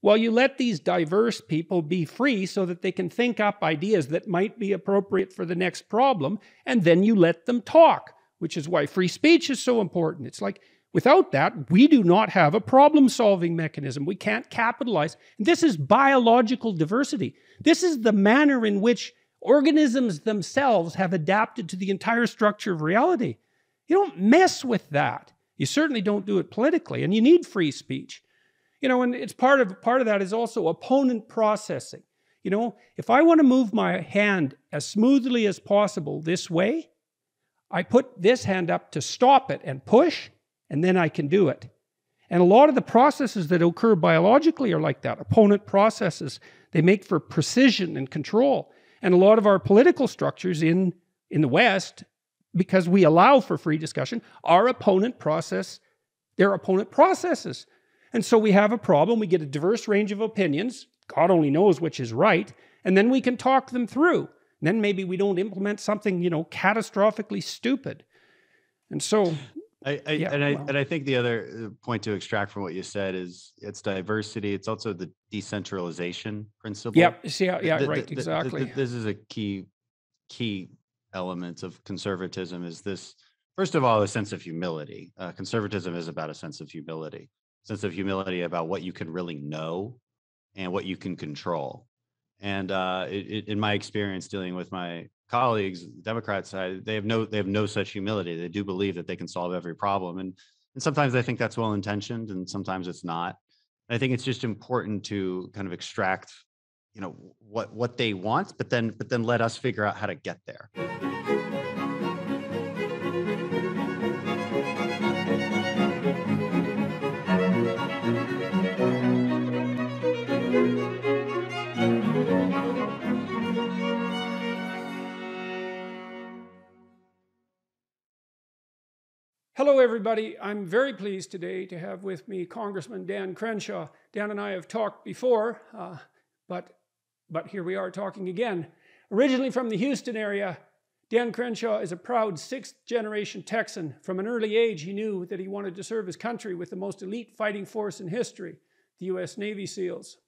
Well, you let these diverse people be free so that they can think up ideas that might be appropriate for the next problem, and then you let them talk, which is why free speech is so important. It's like, without that, we do not have a problem-solving mechanism. We can't capitalize. And this is biological diversity. This is the manner in which organisms themselves have adapted to the entire structure of reality. You don't mess with that. You certainly don't do it politically, and you need free speech. You know, and it's part of that is also opponent processing. You know, if I want to move my hand as smoothly as possible this way, I put this hand up to stop it and push, and then I can do it. And a lot of the processes that occur biologically are like that. Opponent processes, they make for precision and control. And a lot of our political structures in the West, because we allow for free discussion, are opponent processes. And so we have a problem. We get a diverse range of opinions. God only knows which is right. And then we can talk them through. And then maybe we don't implement something, you know, catastrophically stupid. And so... I think the other point to extract from what you said is it's diversity. It's also the decentralization principle. Yep. Right. Exactly. This is a key element of conservatism. Is this, first of all, a sense of humility. Conservatism is about a sense of humility. Sense of humility about what you can really know and what you can control. And in my experience dealing with my colleagues, the Democrat side, they have no such humility. They do believe that they can solve every problem, and sometimes I think that's well intentioned, and sometimes it's not. And I think it's just important to kind of extract, you know, what they want, but then let us figure out how to get there. Hello, everybody. I'm very pleased today to have with me Congressman Dan Crenshaw. Dan and I have talked before, but here we are talking again. Originally from the Houston area, Dan Crenshaw is a proud sixth-generation Texan. From an early age, he knew that he wanted to serve his country with the most elite fighting force in history, the U.S. Navy SEALs.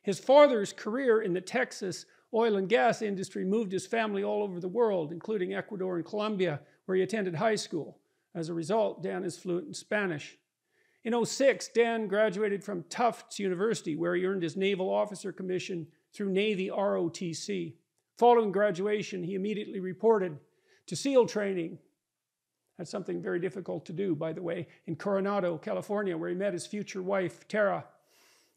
His father's career in the Texas oil and gas industry moved his family all over the world, including Ecuador and Colombia, where he attended high school. As a result, Dan is fluent in Spanish. In 2006, Dan graduated from Tufts University, where he earned his Naval Officer Commission through Navy ROTC. Following graduation, he immediately reported to SEAL training. That's something very difficult to do, by the way, in Coronado, California, where he met his future wife, Tara.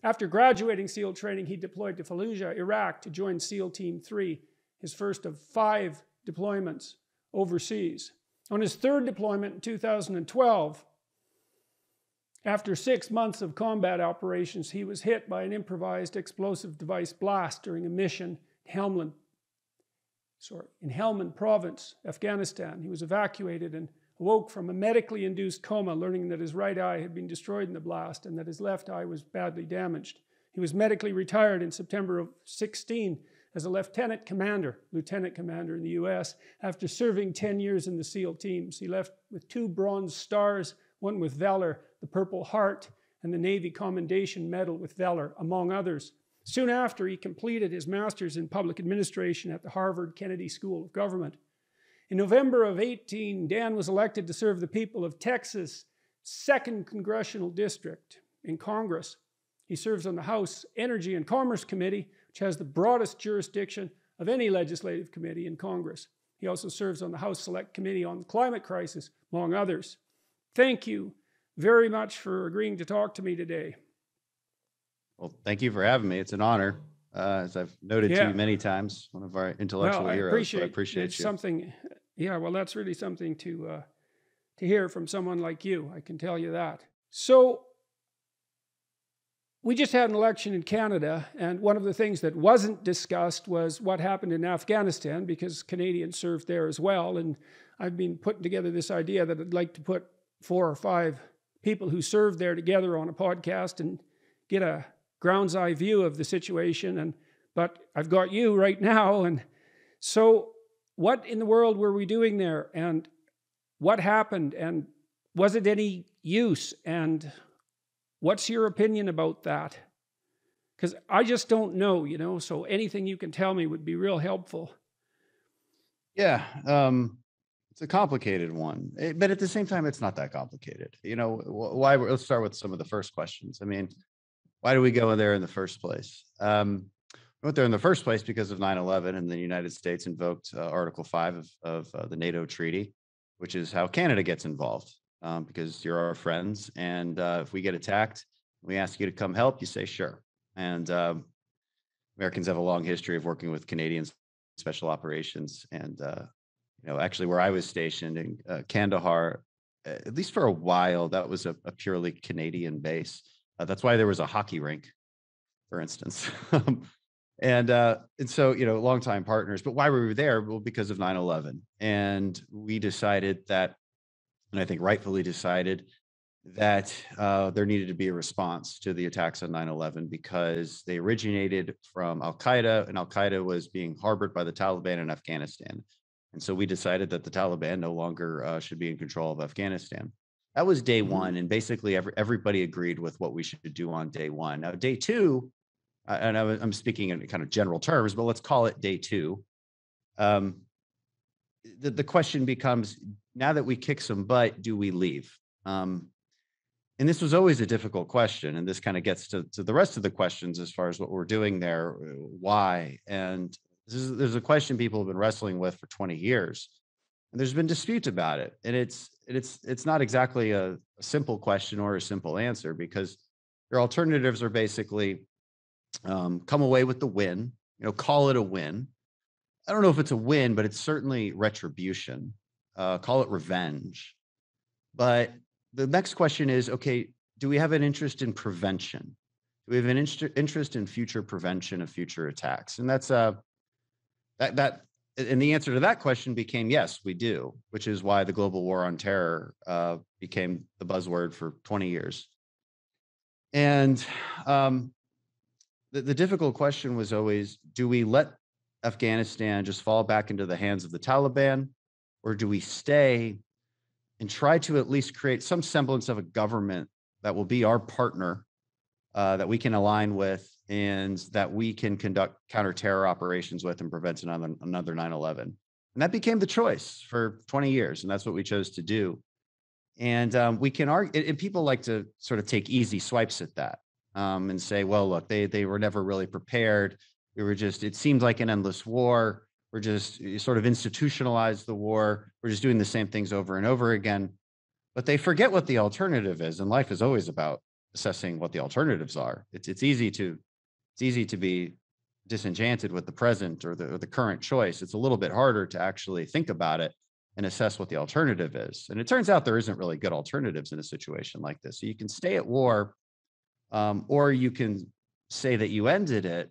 After graduating SEAL training, he deployed to Fallujah, Iraq, to join SEAL Team 3, his first of 5 deployments overseas. On his third deployment in 2012, after 6 months of combat operations, he was hit by an improvised explosive device blast during a mission in Helmand Province, Afghanistan. He was evacuated and awoke from a medically induced coma, learning that his right eye had been destroyed in the blast and that his left eye was badly damaged. He was medically retired in September of 2016 as a lieutenant commander in the U.S. after serving 10 years in the SEAL teams. He left with 2 Bronze Stars, one with Valor, the Purple Heart, and the Navy Commendation Medal with Valor, among others. Soon after, he completed his master's in public administration at the Harvard Kennedy School of Government. In November of 2018, Dan was elected to serve the people of Texas' 2nd Congressional District in Congress. He serves on the House Energy and Commerce Committee, which has the broadest jurisdiction of any legislative committee in Congress. He also serves on the House Select Committee on the Climate Crisis, among others. Thank you very much for agreeing to talk to me today. Well, thank you for having me. It's an honor. As I've noted to you many times, one of our intellectual heroes. I appreciate it's you. Something, yeah, well, that's really something to hear from someone like you. I can tell you that. So, we just had an election in Canada, and one of the things that wasn't discussed was what happened in Afghanistan, because Canadians served there as well. And I've been putting together this idea that I'd like to put 4 or 5 people who served there together on a podcast and get a ground's eye view of the situation. But I've got you right now, and so what in the world were we doing there, and what happened, and was it any use, and what's your opinion about that? Because I just don't know, so anything you can tell me would be real helpful. Yeah, it's a complicated one, but at the same time, it's not that complicated. Why? Let's start with some of the first questions. I mean, why do we go in there in the first place? We went there in the first place because of 9/11, and the United States invoked Article 5 of the NATO treaty, which is how Canada gets involved, because you're our friends. And if we get attacked, we ask you to come help, you say sure. And Americans have a long history of working with Canadian special operations. And, actually where I was stationed in Kandahar, at least for a while, that was a purely Canadian base. That's why there was a hockey rink, for instance. And so, longtime partners. But why were we there? Well, because of 9/11. And we decided that, and I think rightfully decided, that there needed to be a response to the attacks on 9/11 because they originated from Al Qaeda, and Al Qaeda was being harbored by the Taliban in Afghanistan. And so we decided that the Taliban no longer should be in control of Afghanistan. That was day one, and basically everybody agreed with what we should do on day one. Now, day two, and I'm speaking in kind of general terms, but let's call it day two. The question becomes, now that we kick some butt, do we leave? And this was always a difficult question. And this kind of gets to the rest of the questions as far as what we're doing there, why. And there's a question people have been wrestling with for 20 years. And there's been dispute about it. And it's not exactly a simple question or a simple answer, because your alternatives are basically come away with the win, call it a win. I don't know if it's a win, but it's certainly retribution. Call it revenge. But the next question is, okay, do we have an interest in prevention? Do we have an interest in future prevention of future attacks? And that's and the answer to that question became yes, we do, which is why the global war on terror became the buzzword for 20 years. And the difficult question was always, do we let Afghanistan just fall back into the hands of the Taliban, or do we stay and try to at least create some semblance of a government that will be our partner, that we can align with, and that we can conduct counterterror operations with and prevent another 9/11. And that became the choice for 20 years. And that's what we chose to do. And we can argue, and people like to sort of take easy swipes at that, and say, well, look, they were never really prepared. It seemed like an endless war. We're just sort of institutionalized the war. We're just doing the same things over and over again. But they forget what the alternative is. And life is always about assessing what the alternatives are. It's easy to be disenchanted with the present or the current choice. It's a little bit harder to actually think about it and assess what the alternative is. And it turns out there isn't really good alternatives in a situation like this. So you can stay at war, or you can say that you ended it,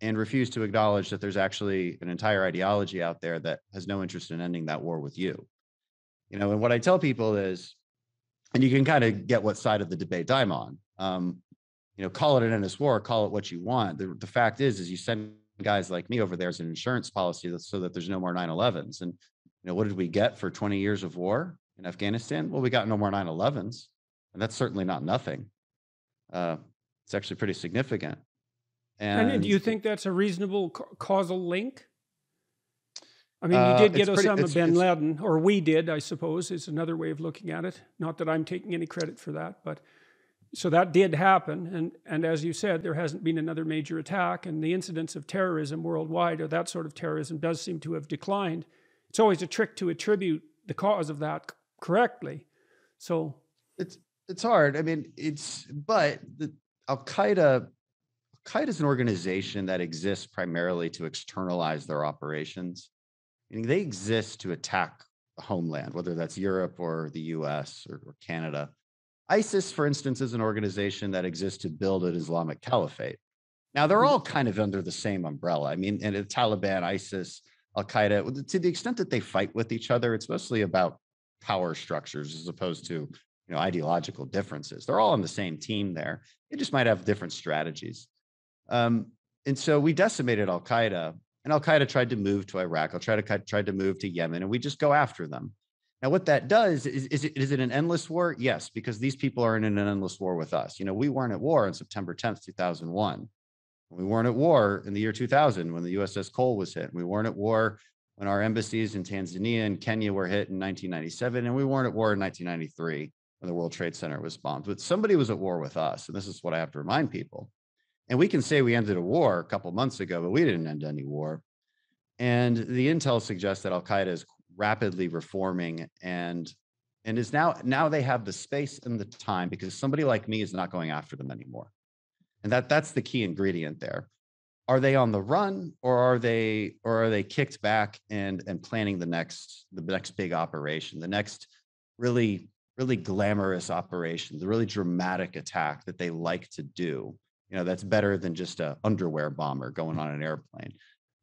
and refuse to acknowledge that there's actually an entire ideology out there that has no interest in ending that war with you. And what I tell people is, and you can kind of get what side of the debate I'm on, call it an endless war, call it what you want. The fact is you send guys like me over there as an insurance policy so that there's no more 9/11s. And, what did we get for 20 years of war in Afghanistan? Well, we got no more 9/11s, and that's certainly not nothing. It's actually pretty significant. And do you think that's a reasonable causal link? I mean, you did get Osama bin Laden, or we did, I suppose, is another way of looking at it. Not that I'm taking any credit for that, but so that did happen. And as you said, there hasn't been another major attack, and the incidence of terrorism worldwide, or that sort of terrorism, does seem to have declined. It's always a trick to attribute the cause of that correctly. So it's hard. I mean, but the Al-Qaeda is an organization that exists primarily to externalize their operations. Meaning they exist to attack the homeland, whether that's Europe or the US or Canada. ISIS, for instance, is an organization that exists to build an Islamic caliphate. Now, they're all kind of under the same umbrella. I mean, and the Taliban, ISIS, Al-Qaeda, to the extent that they fight with each other, it's mostly about power structures as opposed to ideological differences. They're all on the same team there. They just might have different strategies. And so we decimated Al-Qaeda, and Al-Qaeda tried to move to Iraq. Tried to move to Yemen, and we just go after them. Now, what that does is it an endless war? Yes, because these people are in an endless war with us. We weren't at war on September 10th, 2001. We weren't at war in the year 2000 when the USS Cole was hit. We weren't at war when our embassies in Tanzania and Kenya were hit in 1997. And we weren't at war in 1993 when the World Trade Center was bombed. But somebody was at war with us. And this is what I have to remind people. And we can say we ended a war a couple months ago, but we didn't end any war. And the intel suggests that Al-Qaeda is rapidly reforming and is now they have the space and the time because somebody like me is not going after them anymore. And that's the key ingredient there. Are they on the run, or are they kicked back and planning the next big operation, the next really glamorous operation, the really dramatic attack that they like to do? That's better than just a underwear bomber going on an airplane.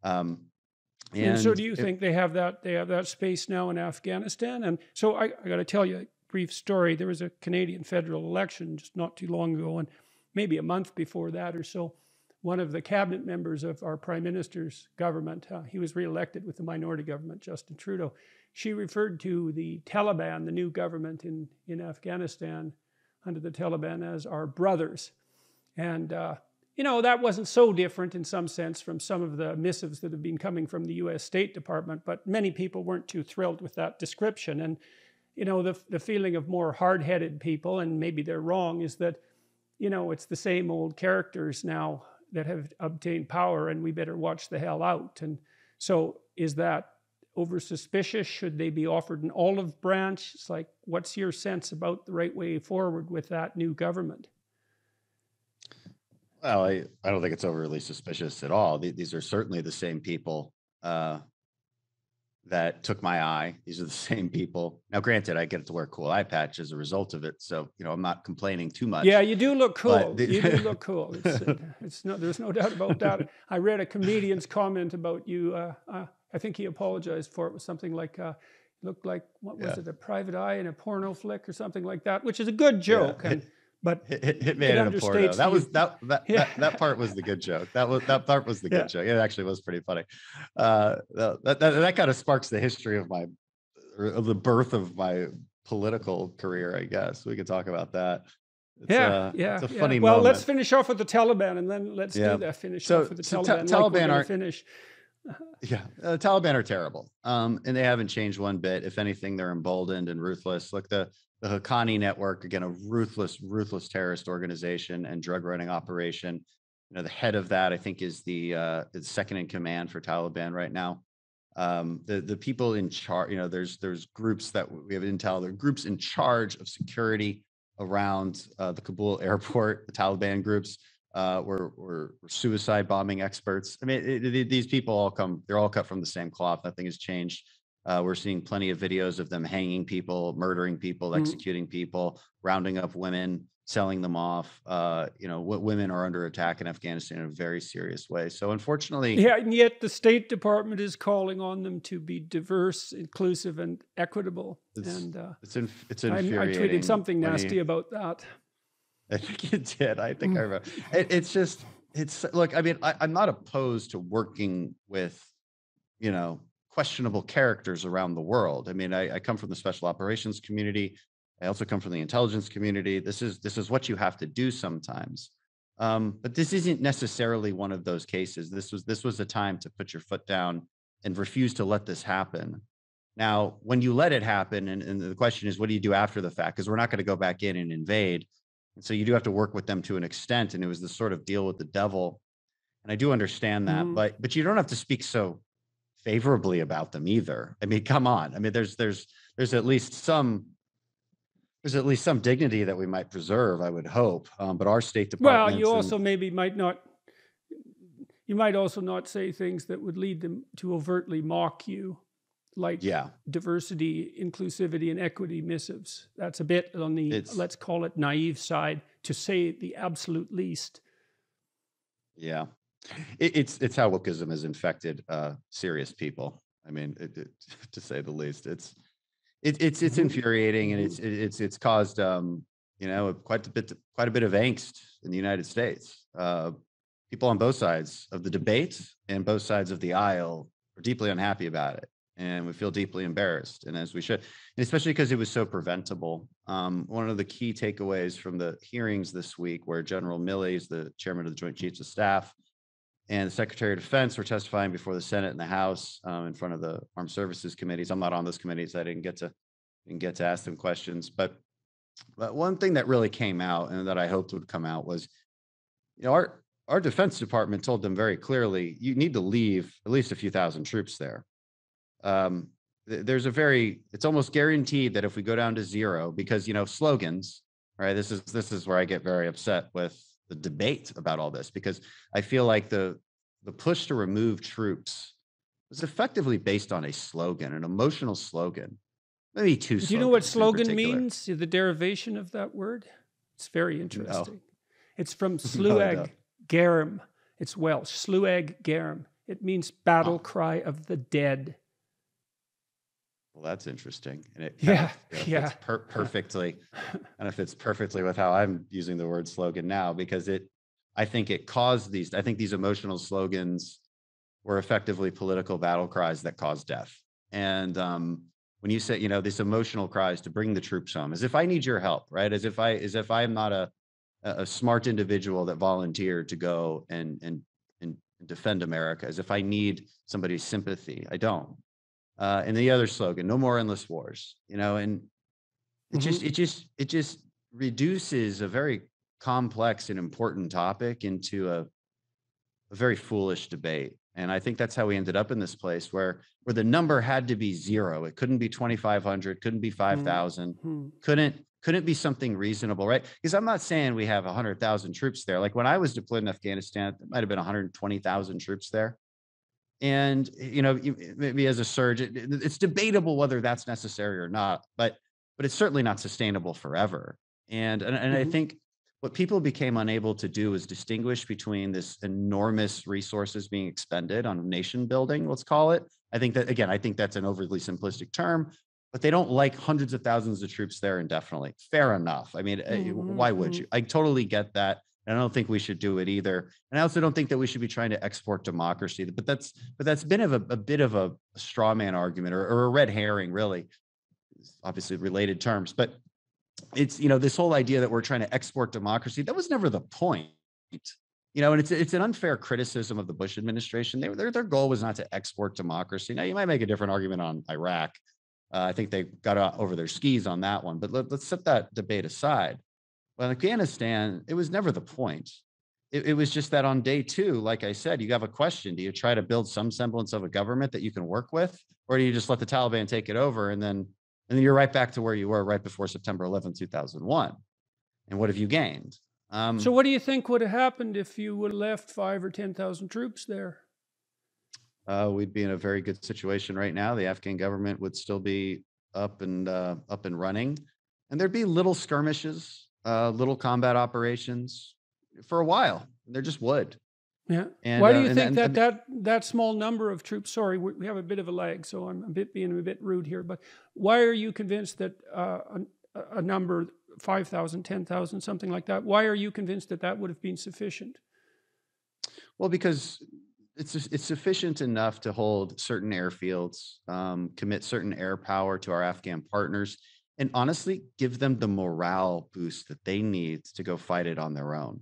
And so do you think they have that space now in Afghanistan? And so I got to tell you a brief story. There was a Canadian federal election just not too long ago, and maybe a month before that or so, one of the cabinet members of our prime minister's government, he was reelected with the minority government, Justin Trudeau. She referred to the Taliban, the new government in Afghanistan under the Taliban, as our brothers. And that wasn't so different in some sense from some of the missives that have been coming from the U.S. State Department, but many people weren't too thrilled with that description. And, the feeling of more hard-headed people, and maybe they're wrong, is that, it's the same old characters now that have obtained power, and we better watch the hell out. And so is that over suspicious? Should they be offered an olive branch? It's like, what's your sense about the right way forward with that new government? Well, I don't think it's overly suspicious at all. These are certainly the same people that took my eye. These are the same people. Now, granted, I get to wear a cool eye patch as a result of it, so I'm not complaining too much. Yeah, you do look cool. You do look cool. There's no doubt about that. I read a comedian's comment about you. I think he apologized for it. It was something like, looked like, what was it, a private eye in a porno flick or something like that, which is a good joke. Yeah. But it made it a porno. That part was the good joke. That part was the good joke. It actually was pretty funny. That kind of sparks the history of the birth of my political career, I guess. We could talk about that. It's a funny moment. Well, let's finish off with the Taliban, and then let's do that. Finish off with the Taliban. Taliban are finish. The Taliban are terrible, and they haven't changed one bit. If anything, they're emboldened and ruthless. Like the Haqqani network, again, a ruthless terrorist organization and drug running operation. The head of that, I think, is the second in command for Taliban right now. The people in charge, there's groups that we have intel. There are groups in charge of security around the Kabul airport. The Taliban groups were suicide bombing experts. I mean, these people they're all cut from the same cloth. Nothing has changed. We're seeing plenty of videos of them hanging people, murdering people, executing people, rounding up women, selling them off. Women are under attack in Afghanistan in a very serious way. So unfortunately, and yet the State Department is calling on them to be diverse, inclusive, and equitable. It's infuriating. I tweeted something nasty about that. I think you did. I think I remember. Look. I mean, I'm not opposed to working with, questionable characters around the world. I mean, I come from the special operations community. I also come from the intelligence community. This is what you have to do sometimes. But this isn't necessarily one of those cases. This was a time to put your foot down and refuse to let this happen. Now, when you let it happen, and the question is, what do you do after the fact? Because we're not going to go back in and invade. And so you do have to work with them to an extent. And it was this sort of deal with the devil. And I do understand that, but you don't have to speak so favorably about them either. I mean, come on. I mean, there's at least some dignity that we might preserve, I would hope. But our State Department. Well, you also you might also not say things that would lead them to overtly mock you, like diversity, inclusivity, and equity missives. That's a bit on the, let's call it, naive side, to say the absolute least. Yeah. It's how wokeism has infected serious people. I mean, to say the least, it's infuriating, and it's caused quite a bit of angst in the United States. People on both sides of the debate and both sides of the aisle are deeply unhappy about it. and we feel deeply embarrassed, and as we should, and especially because it was so preventable. One of the key takeaways from the hearings this week, where General Milley's the chairman of the Joint Chiefs of Staff and the Secretary of Defense were testifying before the Senate and the House in front of the Armed Services committees. I'm not on those committees, so I didn't get to ask them questions. But one thing that really came out, and that I hoped would come out, was, our Defense Department told them very clearly, you need to leave at least a few thousand troops there. It's almost guaranteed that if we go down to zero, because, slogans, right? This is where I get very upset with the debate about all this, because I feel like the push to remove troops was effectively based on a slogan, an emotional slogan, maybe two slogans. Do you know what slogan means? The derivation of that word? It's very interesting. No. It's from Sluag Garum. It's Welsh. Sluag Garum. It means battle cry of the dead. Well, that's interesting, and it fits perfectly, and it fits perfectly with how I'm using the word slogan now, because I think these emotional slogans were effectively political battle cries that caused death. And when you say, these emotional cries to bring the troops home, as if I need your help, right? As if I'm not a smart individual that volunteered to go and defend America, as if I need somebody's sympathy. I don't. And the other slogan, no more endless wars, and it just reduces a very complex and important topic into a very foolish debate. And I think that's how we ended up in this place where the number had to be zero. It couldn't be 2,500, couldn't be 5,000, couldn't be something reasonable, right? Because I'm not saying we have 100,000 troops there. Like when I was deployed in Afghanistan, it might have been 120,000 troops there. And, maybe as a surge, it's debatable whether that's necessary or not, but it's certainly not sustainable forever. And I think what people became unable to do is distinguish between this enormous resources being expended on nation building, let's call it. I think that's an overly simplistic term, but they don't like hundreds of thousands of troops there indefinitely. Fair enough. I mean, why would you? I totally get that. And I don't think we should do it either. And I also don't think that we should be trying to export democracy. But that's been a bit of a straw man argument or a red herring, really. It's obviously related terms, but it's this whole idea that we're trying to export democracy. That was never the point. And it's an unfair criticism of the Bush administration. Their goal was not to export democracy. Now you might make a different argument on Iraq. I think they got over their skis on that one. But let's set that debate aside. Well, in Afghanistan, it was never the point. It was just that on day two, like I said, you have a question. Do you try to build some semblance of a government that you can work with? Or do you just let the Taliban take it over and then you're right back to where you were right before September 11, 2001? And what have you gained? So what do you think would have happened if you would have left 5,000 or 10,000 troops there? We'd be in a very good situation right now. The Afghan government would still be up and running. And there'd be little skirmishes, little combat operations for a while. There just would. Yeah. And, why do you think that small number of troops? Sorry, we have a bit of a lag, so I'm being a bit rude here. But why are you convinced that a number 5,000, 10,000, something like that? Why are you convinced that would have been sufficient? Well, because it's sufficient enough to hold certain airfields, commit certain air power to our Afghan partners, and honestly, give them the morale boost that they need to go fight it on their own.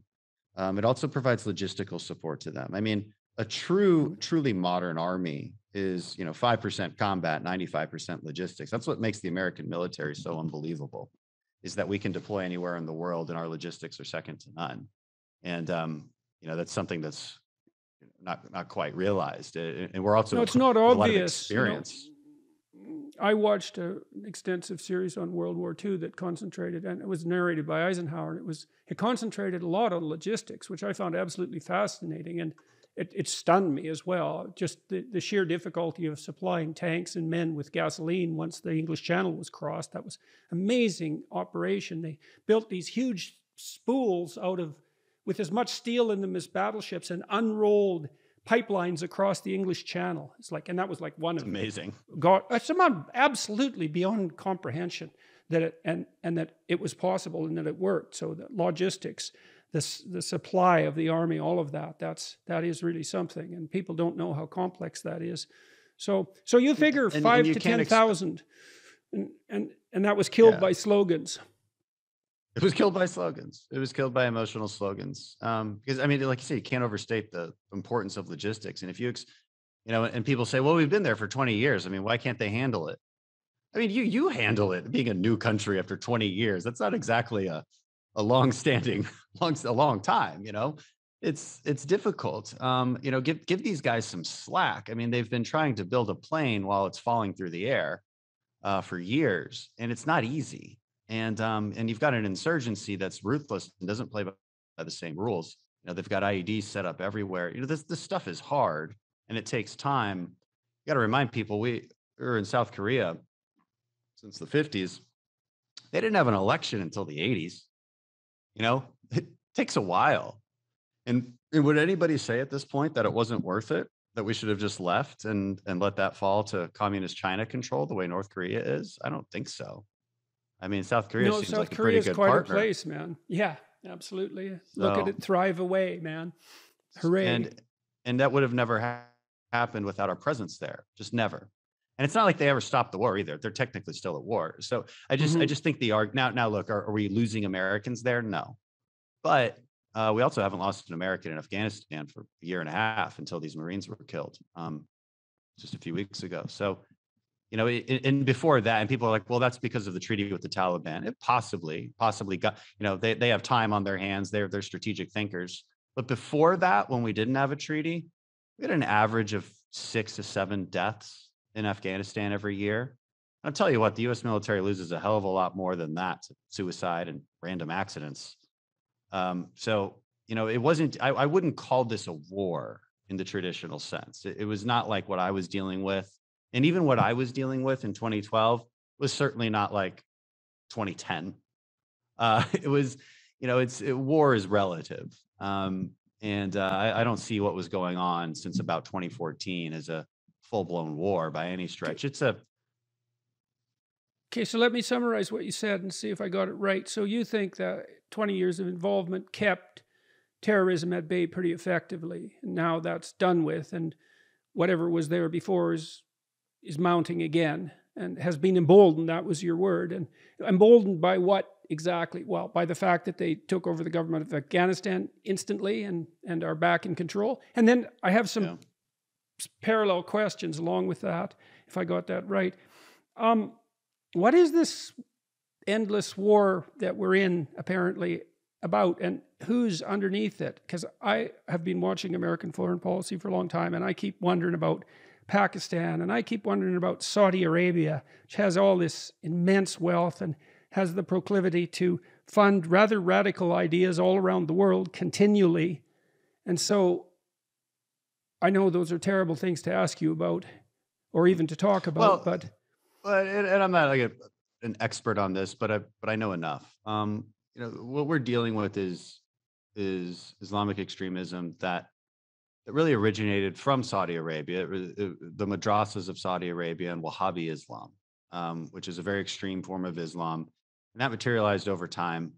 It also provides logistical support to them. I mean, a truly modern army is, 5% combat, 95% logistics. That's what makes the American military so unbelievable, is that we can deploy anywhere in the world and our logistics are second to none. And, that's something that's not quite realized. And we're also it's not obvious. A lot of experience. I watched an extensive series on World War II that concentrated, and it was narrated by Eisenhower, and it concentrated a lot on logistics, which I found absolutely fascinating, and it stunned me as well. Just the sheer difficulty of supplying tanks and men with gasoline once the English Channel was crossed. That was amazing operation. They built these huge spools with as much steel in them as battleships, and unrolled pipelines across the English Channel. And that was like one of amazing. It's absolutely beyond comprehension that it was possible and that it worked. So the logistics, the supply of the army, all of that is really something, and people don't know how complex that is. So you figure And 5 you to can't 10,000, and that was killed yeah. by slogans. It was killed by slogans. It was killed by emotional slogans. Because I mean, like you say, you can't overstate the importance of logistics. And if and people say, well, we've been there for 20 years. I mean, why can't they handle it? I mean, you handle it being a new country after 20 years. That's not exactly a long-standing, a long time, It's difficult. Give these guys some slack. I mean, they've been trying to build a plane while it's falling through the air for years, and it's not easy. And you've got an insurgency that's ruthless and doesn't play by the same rules. They've got IEDs set up everywhere. This stuff is hard and it takes time. You got to remind people we were in South Korea since the 50s. They didn't have an election until the 80s. It takes a while. And would anybody say at this point that it wasn't worth it, that we should have just left and let that fall to communist China control the way North Korea is? I don't think so. I mean, South Korea No, seems South like a Korea pretty is good quite partner. a place, man. Yeah, absolutely. Look at So, it thrive away, man. Hooray. and that would have never happened without our presence there. Just never. And it's not like they ever stopped the war either. They're technically still at war. So I just think now look, are we losing Americans there? No. But we also haven't lost an American in Afghanistan for a year and a half until these Marines were killed just a few weeks ago. So, and before that, and people are like, well, that's because of the treaty with the Taliban. It possibly got, they have time on their hands. They're strategic thinkers. But before that, when we didn't have a treaty, we had an average of 6 to 7 deaths in Afghanistan every year. I'll tell you what, the U.S. military loses a hell of a lot more than that to suicide and random accidents. So, it wasn't, I wouldn't call this a war in the traditional sense. It was not like what I was dealing with. And even what I was dealing with in 2012 was certainly not like 2010. It was, war is relative. And I don't see what was going on since about 2014 as a full-blown war by any stretch. Okay, so let me summarize what you said and see if I got it right. So you think that 20 years of involvement kept terrorism at bay pretty effectively, and now that's done with, and whatever was there before is mounting again and has been emboldened. That was your word. And emboldened by what exactly? Well, by the fact that they took over the government of Afghanistan instantly and are back in control. And then I have some parallel questions along with that, if I got that right. What is this endless war that we're in apparently about, and who's underneath it? Because I have been watching American foreign policy for a long time, and I keep wondering about Pakistan, and I keep wondering about Saudi Arabia, which has all this immense wealth and has the proclivity to fund rather radical ideas all around the world continually. And so I know those are terrible things to ask you about or even to talk about, but and I'm not like an expert on this, but I know enough. What we're dealing with is Islamic extremism that really originated from Saudi Arabia, the madrasas of Saudi Arabia and Wahhabi Islam, which is a very extreme form of Islam, and that materialized over time.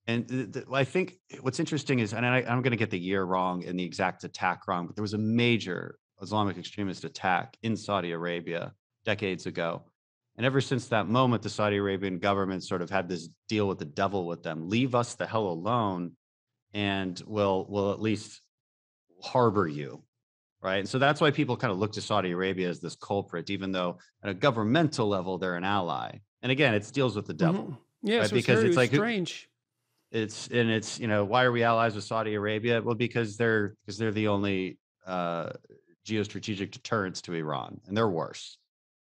And I think what's interesting is, and I'm going to get the year wrong and the exact attack wrong, but there was a major Islamic extremist attack in Saudi Arabia decades ago. And ever since that moment, the Saudi Arabian government sort of had this deal with the devil with them: leave us the hell alone, and we'll at least harbor you, right? And so that's why people kind of look to Saudi Arabia as this culprit, even though at a governmental level they're an ally. And again, it deals with the devil. Yeah, right? so Because it's it's like strange. it's why are we allies with Saudi Arabia? Well, because they're the only geostrategic deterrents to Iran, and they're worse.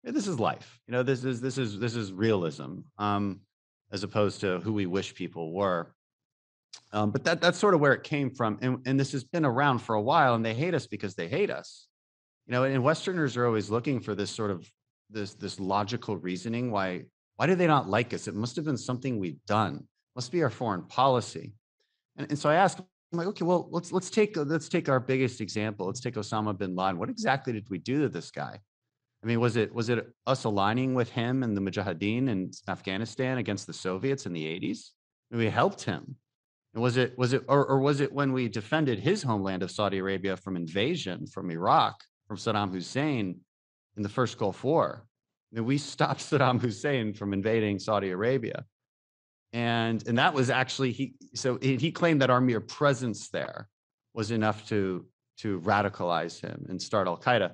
This is life. This is realism, as opposed to who we wish people were. But that's sort of where it came from, and this has been around for a while, and they hate us because they hate us. And Westerners are always looking for this sort of this logical reasoning. Why do they not like us? It must have been something we've done. It must be our foreign policy. And so I asked, I'm like, okay, well, let's take our biggest example. Let's take Osama bin Laden. What exactly did we do to this guy? I mean, was it us aligning with him and the Mujahideen in Afghanistan against the Soviets in the 80s? And we helped him. And was it when we defended his homeland of Saudi Arabia from invasion from Iraq, from Saddam Hussein in the first Gulf War. We stopped Saddam Hussein from invading Saudi Arabia. And that was actually, he claimed that our mere presence there was enough to radicalize him and start Al-Qaeda.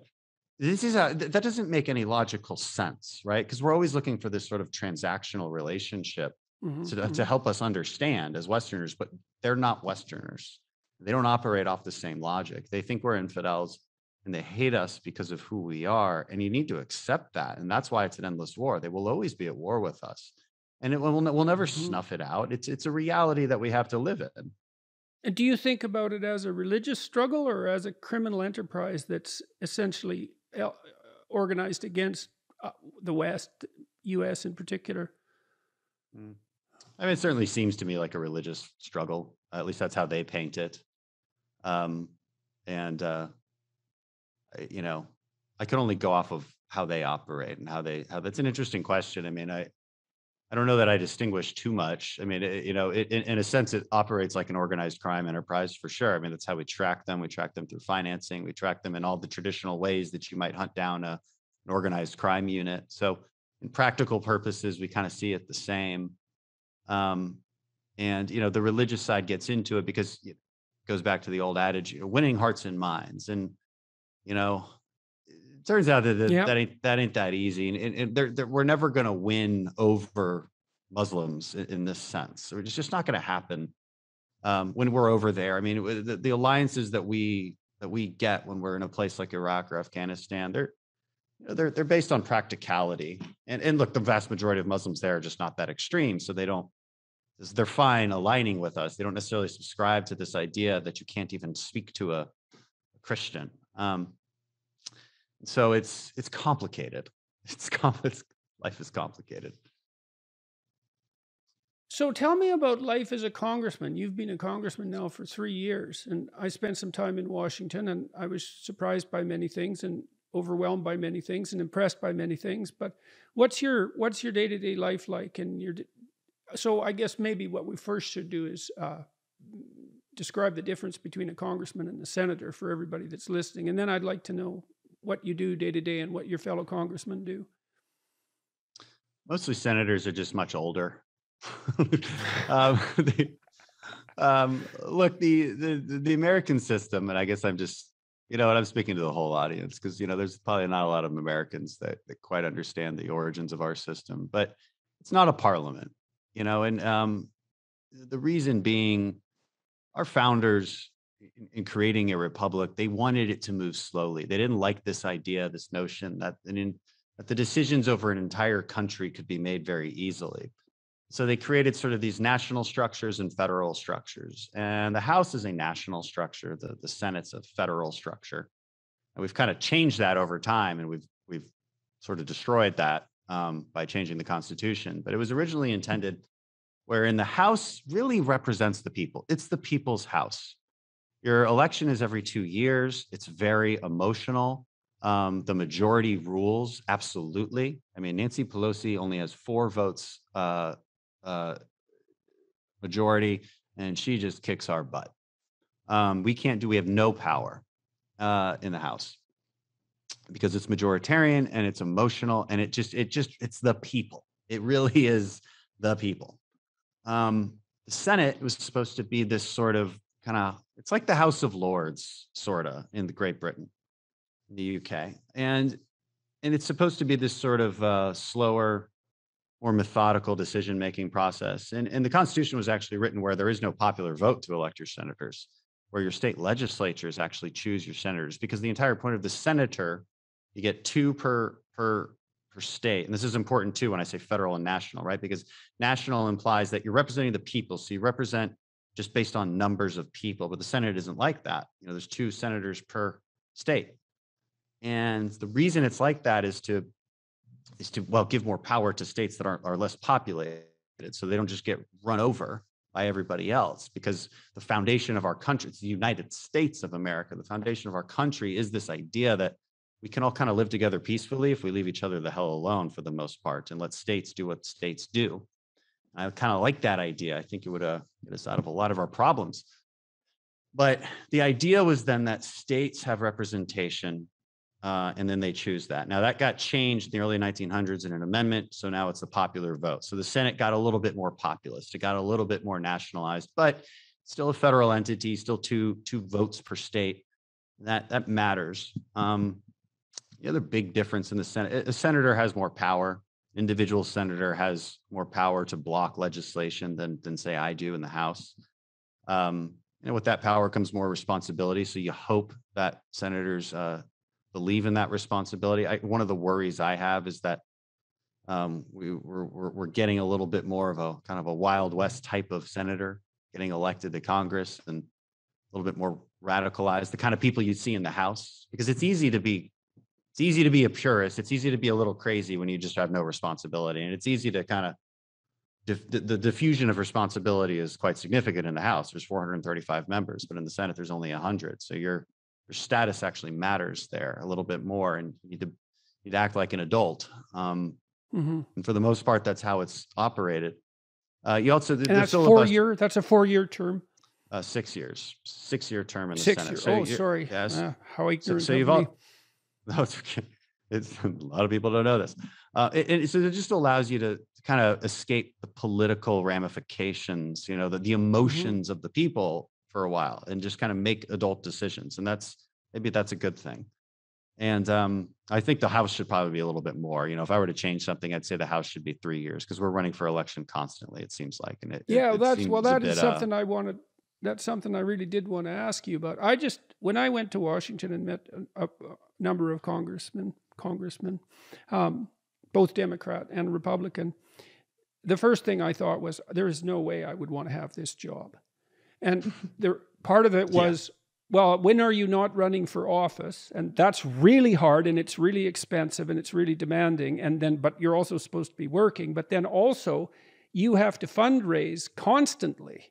That doesn't make any logical sense, right? Because we're always looking for this sort of transactional relationship to help us understand as Westerners, but they're not Westerners. They don't operate off the same logic. They think we're infidels and they hate us because of who we are. And you need to accept that. And that's why it's an endless war. They will always be at war with us. And we'll never snuff it out. It's a reality that we have to live in. And do you think about it as a religious struggle or as a criminal enterprise that's essentially organized against the West, U.S. in particular? I mean, it certainly seems to me like a religious struggle. At least that's how they paint it. I can only go off of how they operate and how that's an interesting question. I mean, I don't know that I distinguish too much. I mean, in a sense, it operates like an organized crime enterprise for sure. I mean, that's how we track them. We track them through financing. We track them in all the traditional ways that you might hunt down an organized crime unit. So in practical purposes, we kind of see it the same. The religious side gets into it because it goes back to the old adage, winning hearts and minds. And, it turns out that ain't that easy. And we're never going to win over Muslims in this sense. It's just not going to happen when we're over there. I mean, the alliances that we get when we're in a place like Iraq or Afghanistan, they're based on practicality. And look, the vast majority of Muslims there are just not that extreme. So they're fine aligning with us. They don't necessarily subscribe to this idea that you can't even speak to a Christian. So it's complicated. Life is complicated. So tell me about life as a congressman. You've been a congressman now for 3 years, and I spent some time in Washington, and I was surprised by many things and overwhelmed by many things and impressed by many things. But what's your day-to-day life like? So I guess maybe what we first should do is describe the difference between a congressman and a senator for everybody that's listening, and then I'd like to know what you do day to day and what your fellow congressmen do. Mostly senators are just much older. Look, the American system, and I guess I'm just, I'm speaking to the whole audience because, there's probably not a lot of Americans that quite understand the origins of our system, but it's not a parliament, and the reason being our founders in creating a republic, they wanted it to move slowly. They didn't like this idea, this notion that the decisions over an entire country could be made very easily. So they created sort of these national structures and federal structures. And the House is a national structure. The Senate's a federal structure. And we've kind of changed that over time. And we've sort of destroyed that by changing the Constitution. But it was originally intended wherein the House really represents the people. It's the people's house. Your election is every 2 years. It's very emotional. The majority rules, absolutely. I mean, Nancy Pelosi only has 4 votes majority, and she just kicks our butt. We have no power in the House because it's majoritarian and it's emotional and it's the people. It really is the people. The Senate was supposed to be this sort of it's like the House of Lords, sort of, in the Great Britain, in the UK. And it's supposed to be this sort of slower, more methodical decision-making process. And the Constitution was actually written where there is no popular vote to elect your senators, where your state legislatures actually choose your senators, because the entire point of the senator, you get 2 per state. And this is important too when I say federal and national, right? Because national implies that you're representing the people. So you represent just based on numbers of people, but the Senate isn't like that. There's 2 senators per state. And the reason it's like that is to give more power to states that are less populated, so they don't just get run over by everybody else. Because the foundation of our country, it's the United States of America. The foundation of our country is this idea that we can all kind of live together peacefully if we leave each other the hell alone for the most part and let states do what states do. I kind of like that idea. I think it would get us out of a lot of our problems. But the idea was then that states have representation and then they choose that. Now that got changed in the early 1900s in an amendment, so now it's the popular vote. So the Senate got a little bit more populist. It got a little bit more nationalized, but still a federal entity, still two votes per state. That matters. The other big difference in the Senate, a senator has more power. Individual senator has more power to block legislation than say I do in the House. With that power comes more responsibility. So you hope that senators believe in that responsibility. One of the worries I have is that we're getting a little bit more of a kind of a Wild West type of senator getting elected to Congress and a little bit more radicalized, the kind of people you see in the House, because it's easy to be a purist. It's easy to be a little crazy when you just have no responsibility. And it's easy to kind of, the diffusion of responsibility is quite significant in the House. There's 435 members, but in the Senate, there's only 100. So your status actually matters there a little bit more, and you need to act like an adult. And for the most part, that's how it's operated. You also, and that's 4 year. That's a 4-year term. 6 years, 6-year term in the 6 Senate. years. So sorry. Yes. How ignorant. So you've all. No, it's okay. It's a lot of people don't know this. So it just allows you to kind of escape the political ramifications, the emotions of the people for a while, and just kind of make adult decisions. And maybe that's a good thing. And I think the House should probably be a little bit more. If I were to change something, I'd say the House should be 3 years, because we're running for election constantly, it seems like. And that is something I wanted. That's something I really did want to ask you about. When I went to Washington and met a number of congressmen, both Democrat and Republican, the first thing I thought was, there is no way I would want to have this job. And part of it was, well, when are you not running for office? And that's really hard, and it's really expensive, and it's really demanding. But you're also supposed to be working. But then also, you have to fundraise constantly.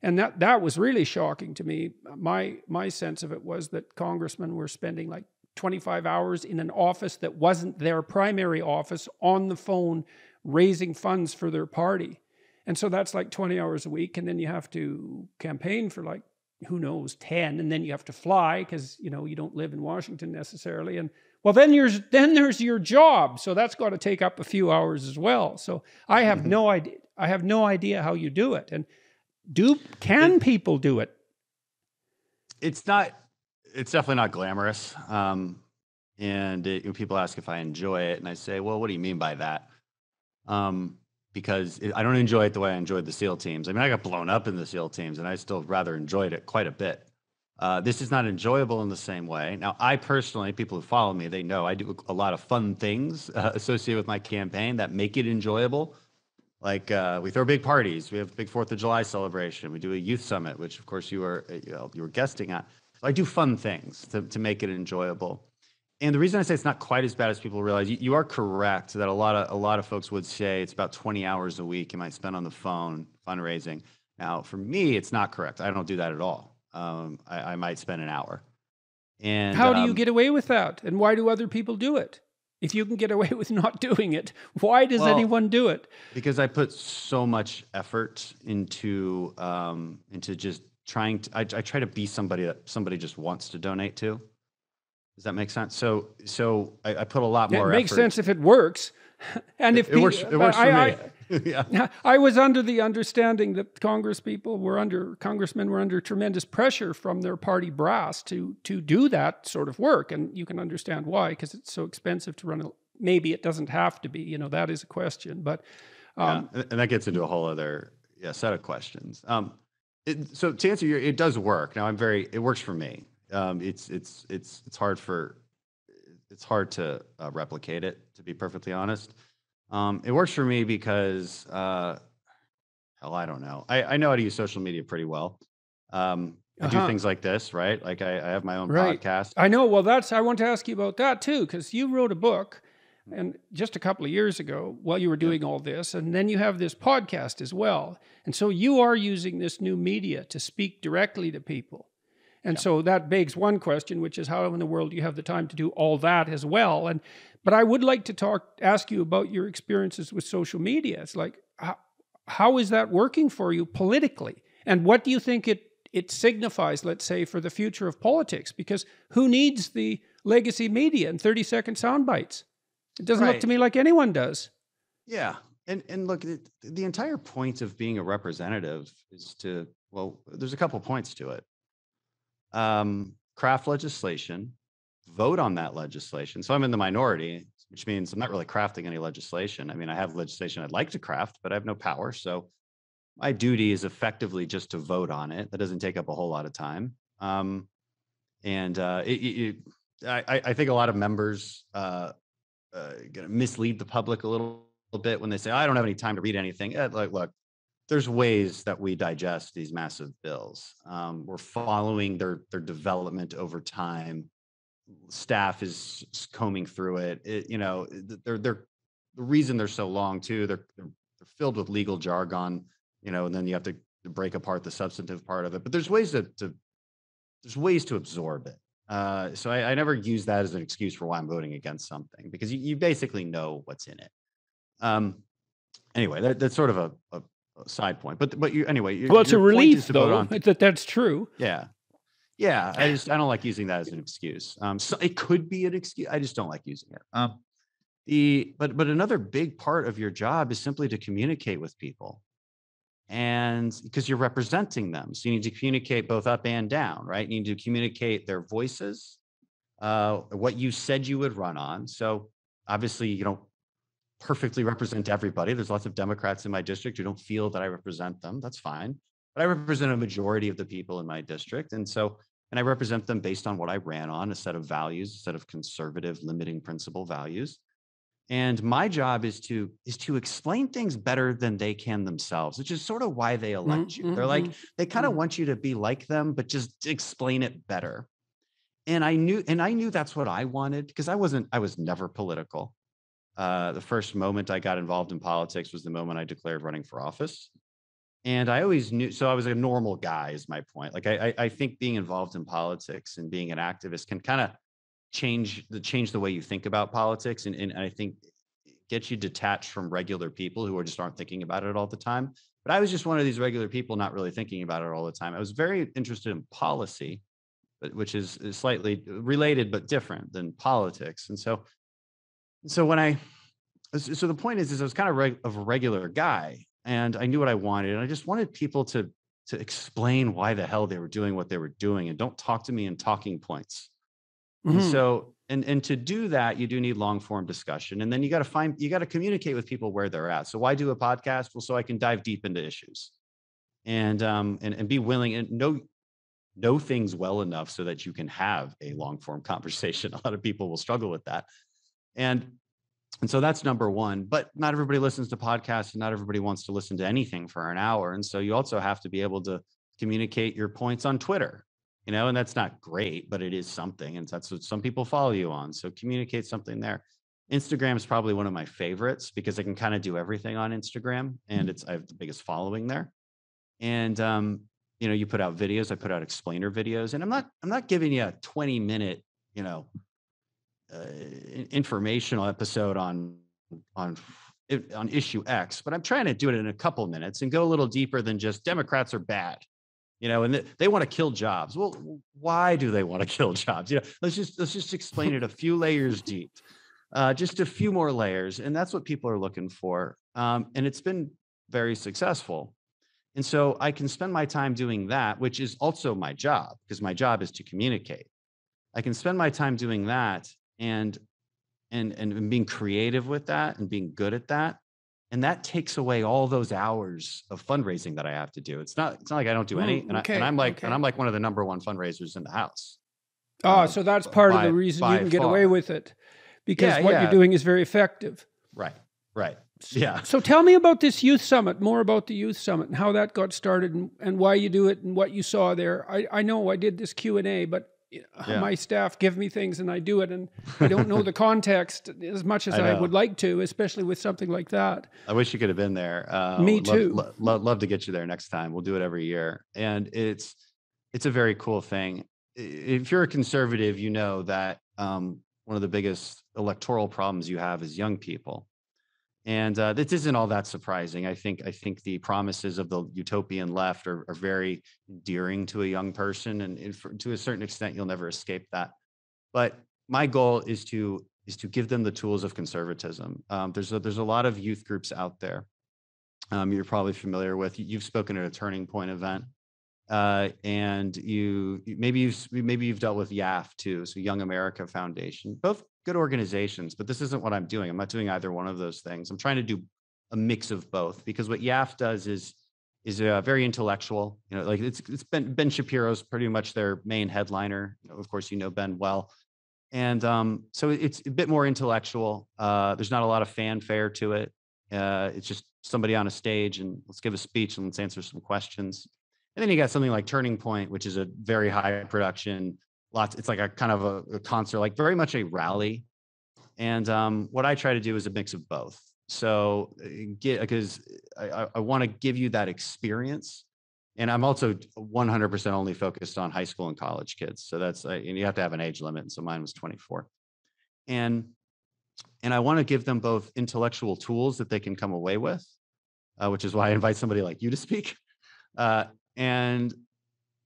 And that was really shocking to me. My sense of it was that congressmen were spending like 25 hours in an office that wasn't their primary office, on the phone, raising funds for their party. And so that's like 20 hours a week. And then you have to campaign for like, who knows, 10. And then you have to fly because, you don't live in Washington necessarily. And well, then there's your job. So that's got to take up a few hours as well. So I have no idea. I have no idea how you do it. And can people do it? It's definitely not glamorous. People ask if I enjoy it, and I say, well, what do you mean by that? Because I don't enjoy it the way I enjoyed the SEAL teams. I mean, I got blown up in the SEAL teams, and I still rather enjoyed it quite a bit. This is not enjoyable in the same way. Now, I personally, people who follow me, they know I do a lot of fun things associated with my campaign that make it enjoyable. Like we throw big parties. We have a big 4th of July celebration. We do a youth summit, which of course you were guesting at. So I do fun things to make it enjoyable. And the reason I say it's not quite as bad as people realize, you are correct that a lot of folks would say it's about 20 hours a week you might spend on the phone fundraising. Now, for me, it's not correct. I don't do that at all. I might spend an hour. And how do you get away with that? And why do other people do it? If you can get away with not doing it, why does anyone do it? Because I put so much effort into just trying to. I try to be somebody that somebody just wants to donate to. Does that make sense? So I put a lot more effort. It makes sense if it works, and if it works for me. Yeah. I was under the understanding that congressmen were under tremendous pressure from their party brass to do that sort of work. And you can understand why, because it's so expensive to run. Maybe it doesn't have to be, that is a question, but. And that gets into a whole other set of questions. So to answer it does work. Now it works for me. It's hard to replicate it, to be perfectly honest. It works for me because, I don't know. I know how to use social media pretty well. I do things like this, right? Like I have my own podcast. I know. Well, I want to ask you about that too, because you wrote a book, and just a couple of years ago while you were doing all this, and then you have this podcast as well. And so you are using this new media to speak directly to people. And so that begs one question, which is how in the world do you have the time to do all that as well? But I would like to ask you about your experiences with social media. It's like, how is that working for you politically? And what do you think it signifies, let's say, for the future of politics? Because who needs the legacy media and 30-second sound bites. It doesn't look to me like anyone does. Yeah. And look, the entire point of being a representative is to, well, there's a couple points to it. Craft legislation, vote on that legislation. So I'm in the minority, which means I'm not really crafting any legislation. I mean, I have legislation I'd like to craft, but I have no power. So my duty is effectively just to vote on it. That doesn't take up a whole lot of time. I think a lot of members gonna mislead the public a little bit when they say, I don't have any time to read anything. Like, look, there's ways that we digest these massive bills. We're following their development over time. Staff is combing through it. They're the reason they're so long too. They're filled with legal jargon, and then you have to break apart the substantive part of it. But there's ways to absorb it. So I never use that as an excuse for why I'm voting against something, because you basically know what's in it. Anyway, that's sort of a side point. But you anyway. Well, it's a relief though that's true. Yeah. Yeah, I don't like using that as an excuse. So it could be an excuse. I just don't like using it. But another big part of your job is simply to communicate with people, and because you're representing them, so you need to communicate both up and down, right? You need to communicate their voices, what you said you would run on. So obviously, you don't perfectly represent everybody. There's lots of Democrats in my district who don't feel that I represent them. That's fine, but I represent a majority of the people in my district, and I represent them based on what I ran on, a set of values, a set of conservative limiting principle values. And my job is to explain things better than they can themselves, which is sort of why they elect you. They're like, they kind of want you to be like them, but just explain it better. And I knew that's what I wanted, because I was never political. The first moment I got involved in politics was the moment I declared running for office. And I always knew, so I was a normal guy is my point. Like I think being involved in politics and being an activist can kind of change the way you think about politics, and I think get you detached from regular people who just aren't thinking about it all the time. But I was just one of these regular people not really thinking about it all the time. I was very interested in policy, which is slightly related but different than politics. And so the point is I was kind of a regular guy, and I knew what I wanted, and I just wanted people to explain why the hell they were doing what they were doing, and don't talk to me in talking points. And so, and to do that, you do need long form discussion, and then you got to communicate with people where they're at. So why do a podcast? Well, so I can dive deep into issues, and be willing and know things well enough so that you can have a long form conversation. A lot of people will struggle with that, and so that's number one. But not everybody listens to podcasts, and not everybody wants to listen to anything for an hour. And so you also have to be able to communicate your points on Twitter. And that's not great, but it is something. And that's what some people follow you on. So communicate something there. Instagram is probably one of my favorites, because I can kind of do everything on Instagram, and I have the biggest following there. And, you put out videos, I put out explainer videos, and I'm not giving you a 20-minute, informational episode on issue X, but I'm trying to do it in a couple minutes and go a little deeper than just Democrats are bad. And they want to kill jobs. Well, why do they want to kill jobs? Let's just explain it a few layers deep, just a few more layers. And that's what people are looking for. And it's been very successful. And so I can spend my time doing that, which is also my job, because my job is to communicate. I can spend my time doing that and being creative with that and being good at that. And that takes away all those hours of fundraising that I have to do. It's not like I don't do any. And I'm like one of the number one fundraisers in the house. So that's part of the reason you can get away with it, because what you're doing is very effective. Right. Yeah. So tell me about this youth summit, more about the youth summit and how that got started, and why you do it and what you saw there. I know I did this Q&A, but my staff give me things and I do it, and I don't know the context as much as I would like to, especially with something like that. I wish you could have been there. Me too. Love to get you there next time. We'll do it every year. And it's a very cool thing. If you're a conservative, you know that one of the biggest electoral problems you have is young people. And this isn't all that surprising. I think the promises of the utopian left are very endearing to a young person, and to a certain extent, you'll never escape that. But my goal is to give them the tools of conservatism. There's a lot of youth groups out there. You're probably familiar with. You've spoken at a Turning Point event, and maybe you've dealt with YAF too, so Young America Foundation. Both good organizations, but this isn't what I'm doing. I'm not doing either one of those things. I'm trying to do a mix of both, because what YAF does is very intellectual. Like it's Ben Shapiro's pretty much their main headliner. Of course, Ben well. And so it's a bit more intellectual. There's not a lot of fanfare to it. It's just somebody on a stage and let's give a speech and let's answer some questions. And then you got something like Turning Point, which is a very high production, it's like a kind of a concert, like very much a rally. And what I try to do is a mix of both. So because I want to give you that experience. And I'm also 100% only focused on high school and college kids. So that's, and you have to have an age limit. And so mine was 24. And I want to give them both intellectual tools that they can come away with, which is why I invite somebody like you to speak. And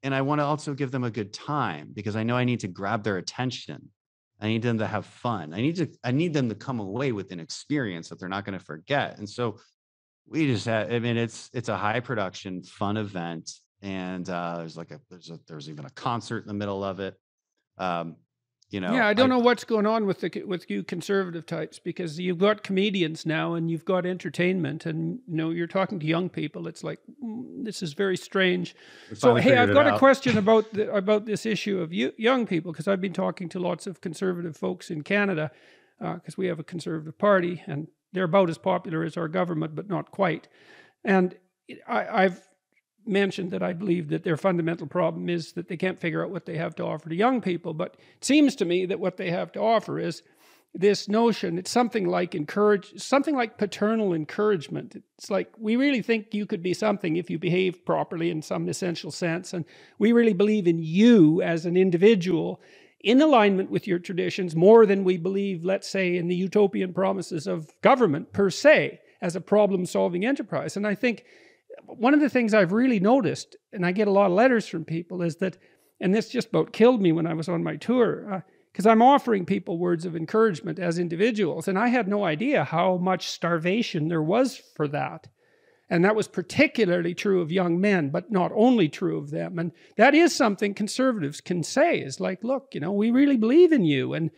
I want to also give them a good time, because I know I need to grab their attention. I need them to have fun. I need them to come away with an experience that they're not going to forget. And so we just had, it's a high production, fun event. And there's even a concert in the middle of it. Yeah, I don't know what's going on with you conservative types, because you've got comedians now and you've got entertainment, and you're talking to young people. It's like, this is very strange. So hey, I've got a question about this issue of young people, because I've been talking to lots of conservative folks in Canada, because we have a conservative party and they're about as popular as our government, but not quite. And I've mentioned that I believe that their fundamental problem is that they can't figure out what they have to offer to young people. But it seems to me that what they have to offer is this notion. It's something like paternal encouragement. It's like, we really think you could be something if you behave properly in some essential sense. And we really believe in you as an individual in alignment with your traditions more than we believe, let's say, in the utopian promises of government per se as a problem-solving enterprise. And I think one of the things I've really noticed, and I get a lot of letters from people, is that, and this just about killed me when I was on my tour, because I'm offering people words of encouragement as individuals, and I had no idea how much starvation there was for that. And that was particularly true of young men, but not only true of them. And that is something conservatives can say, is like, look, we really believe in you. And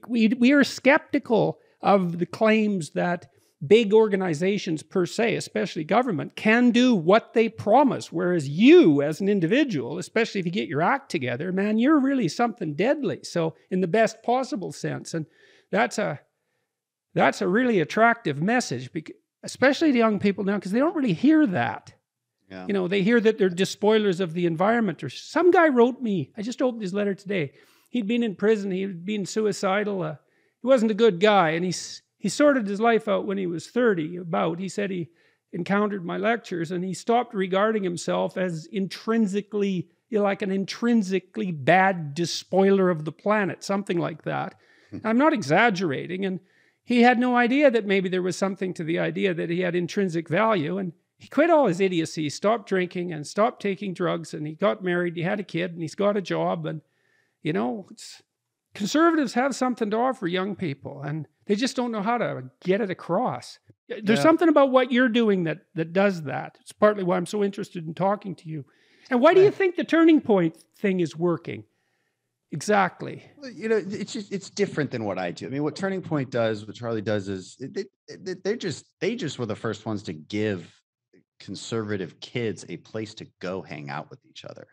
we are skeptical of the claims that big organizations per se, especially government, can do what they promise. Whereas you as an individual, especially if you get your act together, man, you're really something deadly. So in the best possible sense. And that's a really attractive message, especially to young people now, because they don't really hear that. Yeah. They hear that they're despoilers of the environment. Or some guy wrote me, I just opened his letter today. He'd been in prison, he'd been suicidal. He wasn't a good guy, and he sorted his life out when he was 30. He said he encountered my lectures, and he stopped regarding himself as intrinsically, like an intrinsically bad despoiler of the planet, something like that. I'm not exaggerating, and he had no idea that maybe there was something to the idea that he had intrinsic value, and he quit all his idiocy, stopped drinking and stopped taking drugs, and he got married, he had a kid, and he's got a job, and conservatives have something to offer young people, and they just don't know how to get it across. There's something about what you're doing that does that. It's partly why I'm so interested in talking to you. And why do you think the Turning Point thing is working? Exactly. Well, it's different than what I do. I mean, what Turning Point does, what Charlie does, is they just were the first ones to give conservative kids a place to go hang out with each other,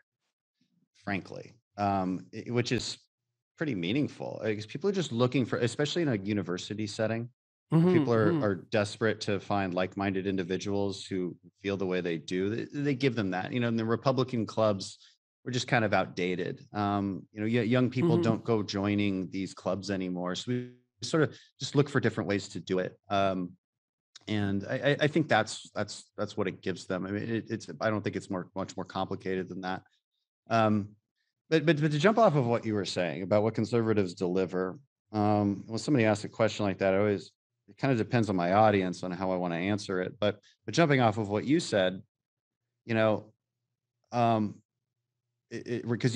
frankly, which is pretty meaningful, because people are just looking for, especially in a university setting, people are desperate to find like-minded individuals who feel the way they do. They give them that. And the Republican clubs were just kind of outdated. Young people don't go joining these clubs anymore, so we sort of just look for different ways to do it. And I think that's what it gives them. I mean, I don't think it's much more complicated than that. But to jump off of what you were saying about what conservatives deliver, when somebody asks a question like that, it kind of depends on my audience on how I want to answer it. But jumping off of what you said, because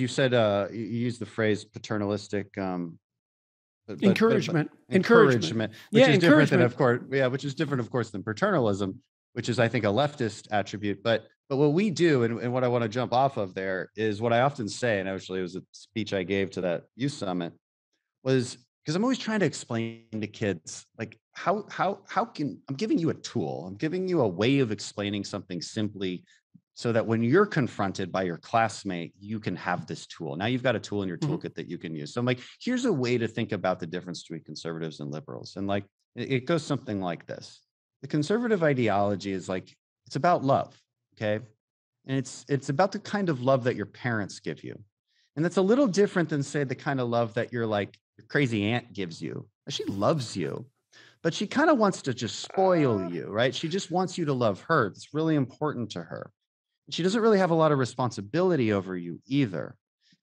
you said you used the phrase paternalistic Encouragement. encouragement, which Yeah, is different than, encouragement. of course, which is different, of course, than paternalism, which is, I think, a leftist attribute. But what we do, and what I want to jump off of there, is what I often say, and actually it was a speech I gave to that youth summit, was because I'm always trying to explain to kids, like, how can I'm giving you a tool, I'm giving you a way of explaining something simply, so that when you're confronted by your classmate, you can have this tool. Now you've got a tool in your toolkit that you can use. So I'm like, here's a way to think about the difference between conservatives and liberals. And like, it goes something like this. The conservative ideology is like, it's about love, okay? And it's about the kind of love that your parents give you. And that's a little different than, say, the kind of love that your crazy aunt gives you. She loves you, but she kind of wants to just spoil you, right? She just wants you to love her. It's really important to her. She doesn't really have a lot of responsibility over you either.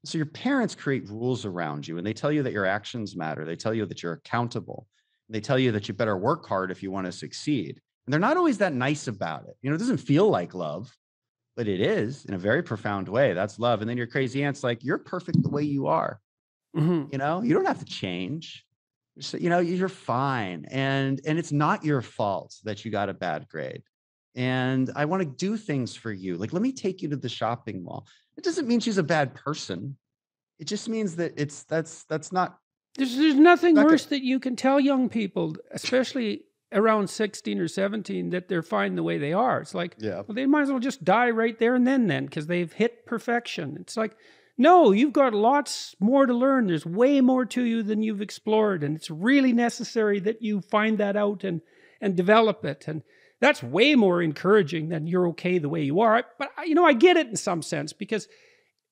So your parents create rules around you, and they tell you that your actions matter. They tell you that you're accountable. They tell you that you better work hard if you want to succeed. And they're not always that nice about it. It doesn't feel like love, but it is in a very profound way. That's love. And then your crazy aunt's like, you're perfect the way you are. You don't have to change. You're fine. And it's not your fault that you got a bad grade. And I want to do things for you. Like, let me take you to the shopping mall. It doesn't mean she's a bad person. It just means that that's not. There's nothing worse that you can tell young people, especially around 16 or 17, that they're fine the way they are. It's like, well, they might as well just die right there and then, because they've hit perfection. It's like, no, you've got lots more to learn. There's way more to you than you've explored. And it's really necessary that you find that out and develop it. And that's way more encouraging than you're okay the way you are. But, I get it in some sense, because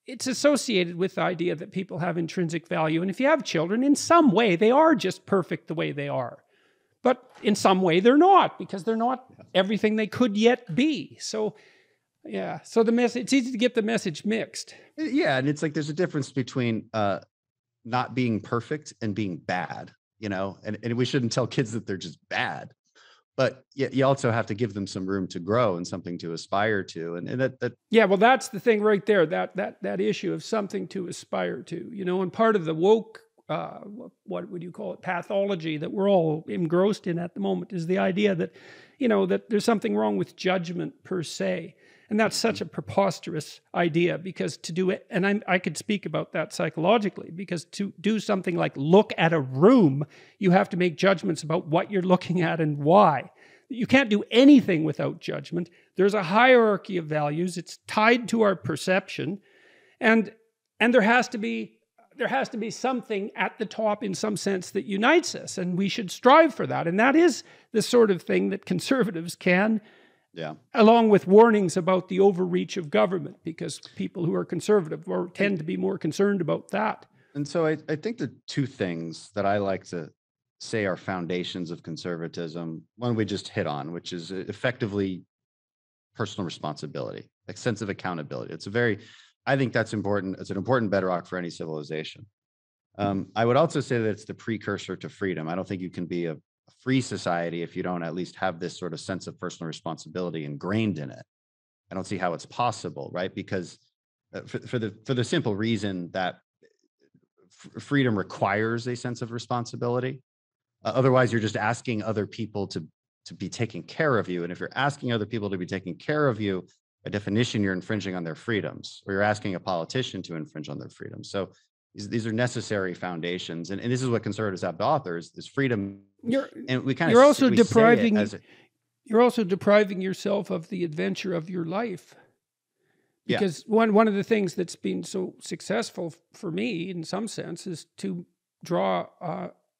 it's associated with the idea that people have intrinsic value. And if you have children, in some way, they are just perfect the way they are. But in some way, they're not, because they're not everything they could yet be. So, yeah. So it's easy to get the message mixed. Yeah. And it's like, there's a difference between not being perfect and being bad, and we shouldn't tell kids that they're just bad. But you also have to give them some room to grow and something to aspire to. And that yeah, well, that's the thing right there, that issue of something to aspire to, and part of the woke, what would you call it, pathology that we're all engrossed in at the moment is the idea that, that there's something wrong with judgment per se. And that's such a preposterous idea, because to do it, and I could speak about that psychologically, because to do something like look at a room, you have to make judgments about what you're looking at and why. You can't do anything without judgment. There's a hierarchy of values. It's tied to our perception. And there has to be something at the top in some sense that unites us, and we should strive for that. And that is the sort of thing that conservatives can, along with warnings about the overreach of government, because people who are conservative tend to be more concerned about that. And so I think the two things that I like to say are foundations of conservatism, one we just hit on, which is effectively personal responsibility, a sense of accountability. I think that's important. It's an important bedrock for any civilization. I would also say that it's the precursor to freedom. I don't think you can be a free society if you don't at least have this sort of sense of personal responsibility ingrained in it. I don't see how it's possible, right? Because for the simple reason that freedom requires a sense of responsibility. Otherwise, you're just asking other people to be taken care of you. And if you're asking other people to be taken care of you, by definition, you're infringing on their freedoms, or you're asking a politician to infringe on their freedoms. So these are necessary foundations. And this is what conservatives have to offer is freedom. You're also depriving yourself of the adventure of your life. Because one of the things that's been so successful for me in some sense is to draw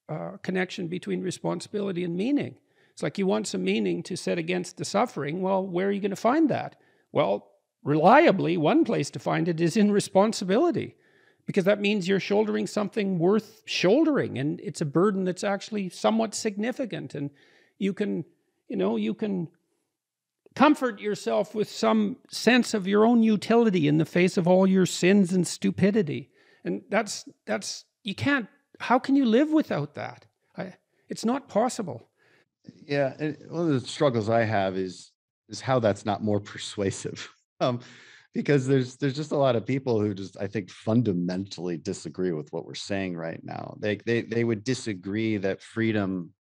a connection between responsibility and meaning. It's like, you want some meaning to set against the suffering. Well, where are you going to find that? Well, reliably, one place to find it is in responsibility, because that means you're shouldering something worth shouldering, and it's a burden that's actually somewhat significant. And you can comfort yourself with some sense of your own utility in the face of all your sins and stupidity. And that's you can't. How can you live without that? It's not possible. Yeah, and one of the struggles I have is how that's not more persuasive. because there's just a lot of people who just, I think, fundamentally disagree with what we're saying right now. They would disagree that freedom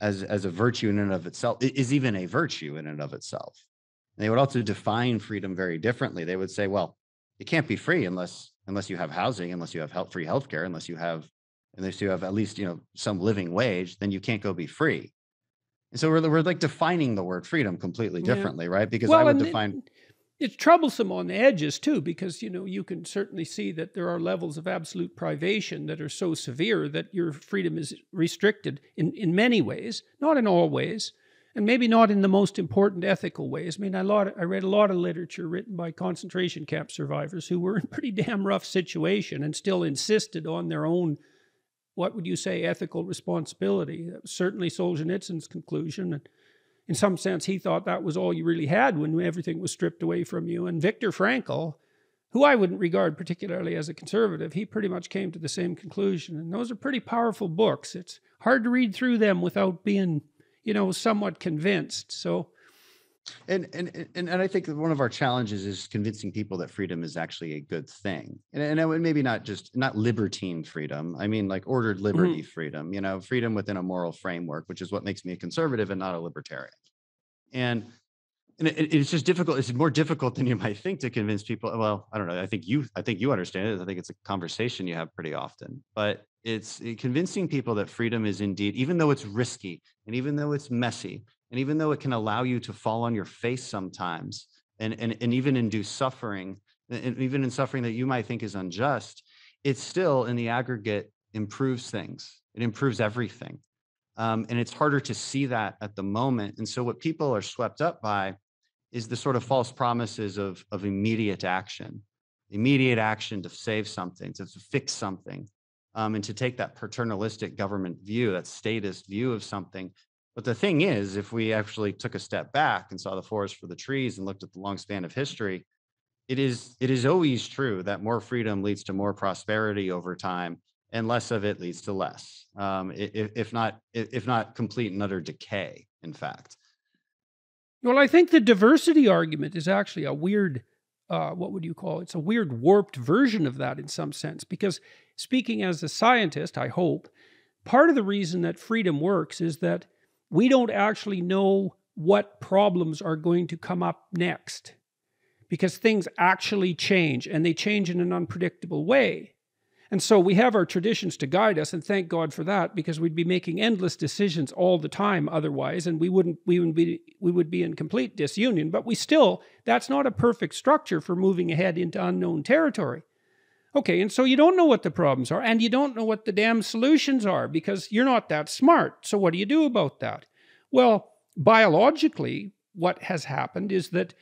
as a virtue in and of itself is even a virtue in and of itself. And they would also define freedom very differently. They would say, well, it can't be free unless you have housing, unless you have free healthcare, unless you have at least, some living wage, then you can't go be free. And so we're like defining the word freedom completely Yeah. differently, right? Because I Well, would and define. it's troublesome on the edges too, because you can certainly see that there are levels of absolute privation that are so severe that your freedom is restricted in many ways, not in all ways, and maybe not in the most important ethical ways. I mean, I read a lot of literature written by concentration camp survivors who were in a pretty damn rough situation and still insisted on their own, what would you say, ethical responsibility. That was certainly Solzhenitsyn's conclusion. And in some sense, he thought that was all you really had when everything was stripped away from you. And Viktor Frankl, who I wouldn't regard particularly as a conservative, he pretty much came to the same conclusion. And those are pretty powerful books. It's hard to read through them without being, somewhat convinced. So, And I think that one of our challenges is convincing people that freedom is actually a good thing. And I would maybe not libertine freedom. I mean, like ordered liberty freedom, freedom within a moral framework, which is what makes me a conservative and not a libertarian. And it's just difficult. It's more difficult than you might think to convince people. Well, I don't know. I think you understand it. I think it's a conversation you have pretty often, but it's convincing people that freedom is indeed, even though it's risky and even though it's messy, and even though it can allow you to fall on your face sometimes and even induce suffering, and even in suffering that you might think is unjust, it still in the aggregate improves things. It improves everything. And it's harder to see that at the moment. And so what people are swept up by is the sort of false promises of immediate action to save something, to fix something, and to take that paternalistic government view, that statist view of something. But the thing is, if we actually took a step back and saw the forest for the trees and looked at the long span of history, it is always true that more freedom leads to more prosperity over time, and less of it leads to less, if not complete and utter decay, in fact. Well, I think the diversity argument is actually a weird, what would you call it? It's a weird warped version of that in some sense, because speaking as a scientist, I hope, part of the reason that freedom works is that we don't actually know what problems are going to come up next, because things actually change, and they change in an unpredictable way. And so we have our traditions to guide us, and thank God for that, because we'd be making endless decisions all the time otherwise, and we would be in complete disunion. But that's not a perfect structure for moving ahead into unknown territory. Okay, and so you don't know what the problems are, and you don't know what the damn solutions are, because you're not that smart. So what do you do about that? Well, biologically, what has happened is that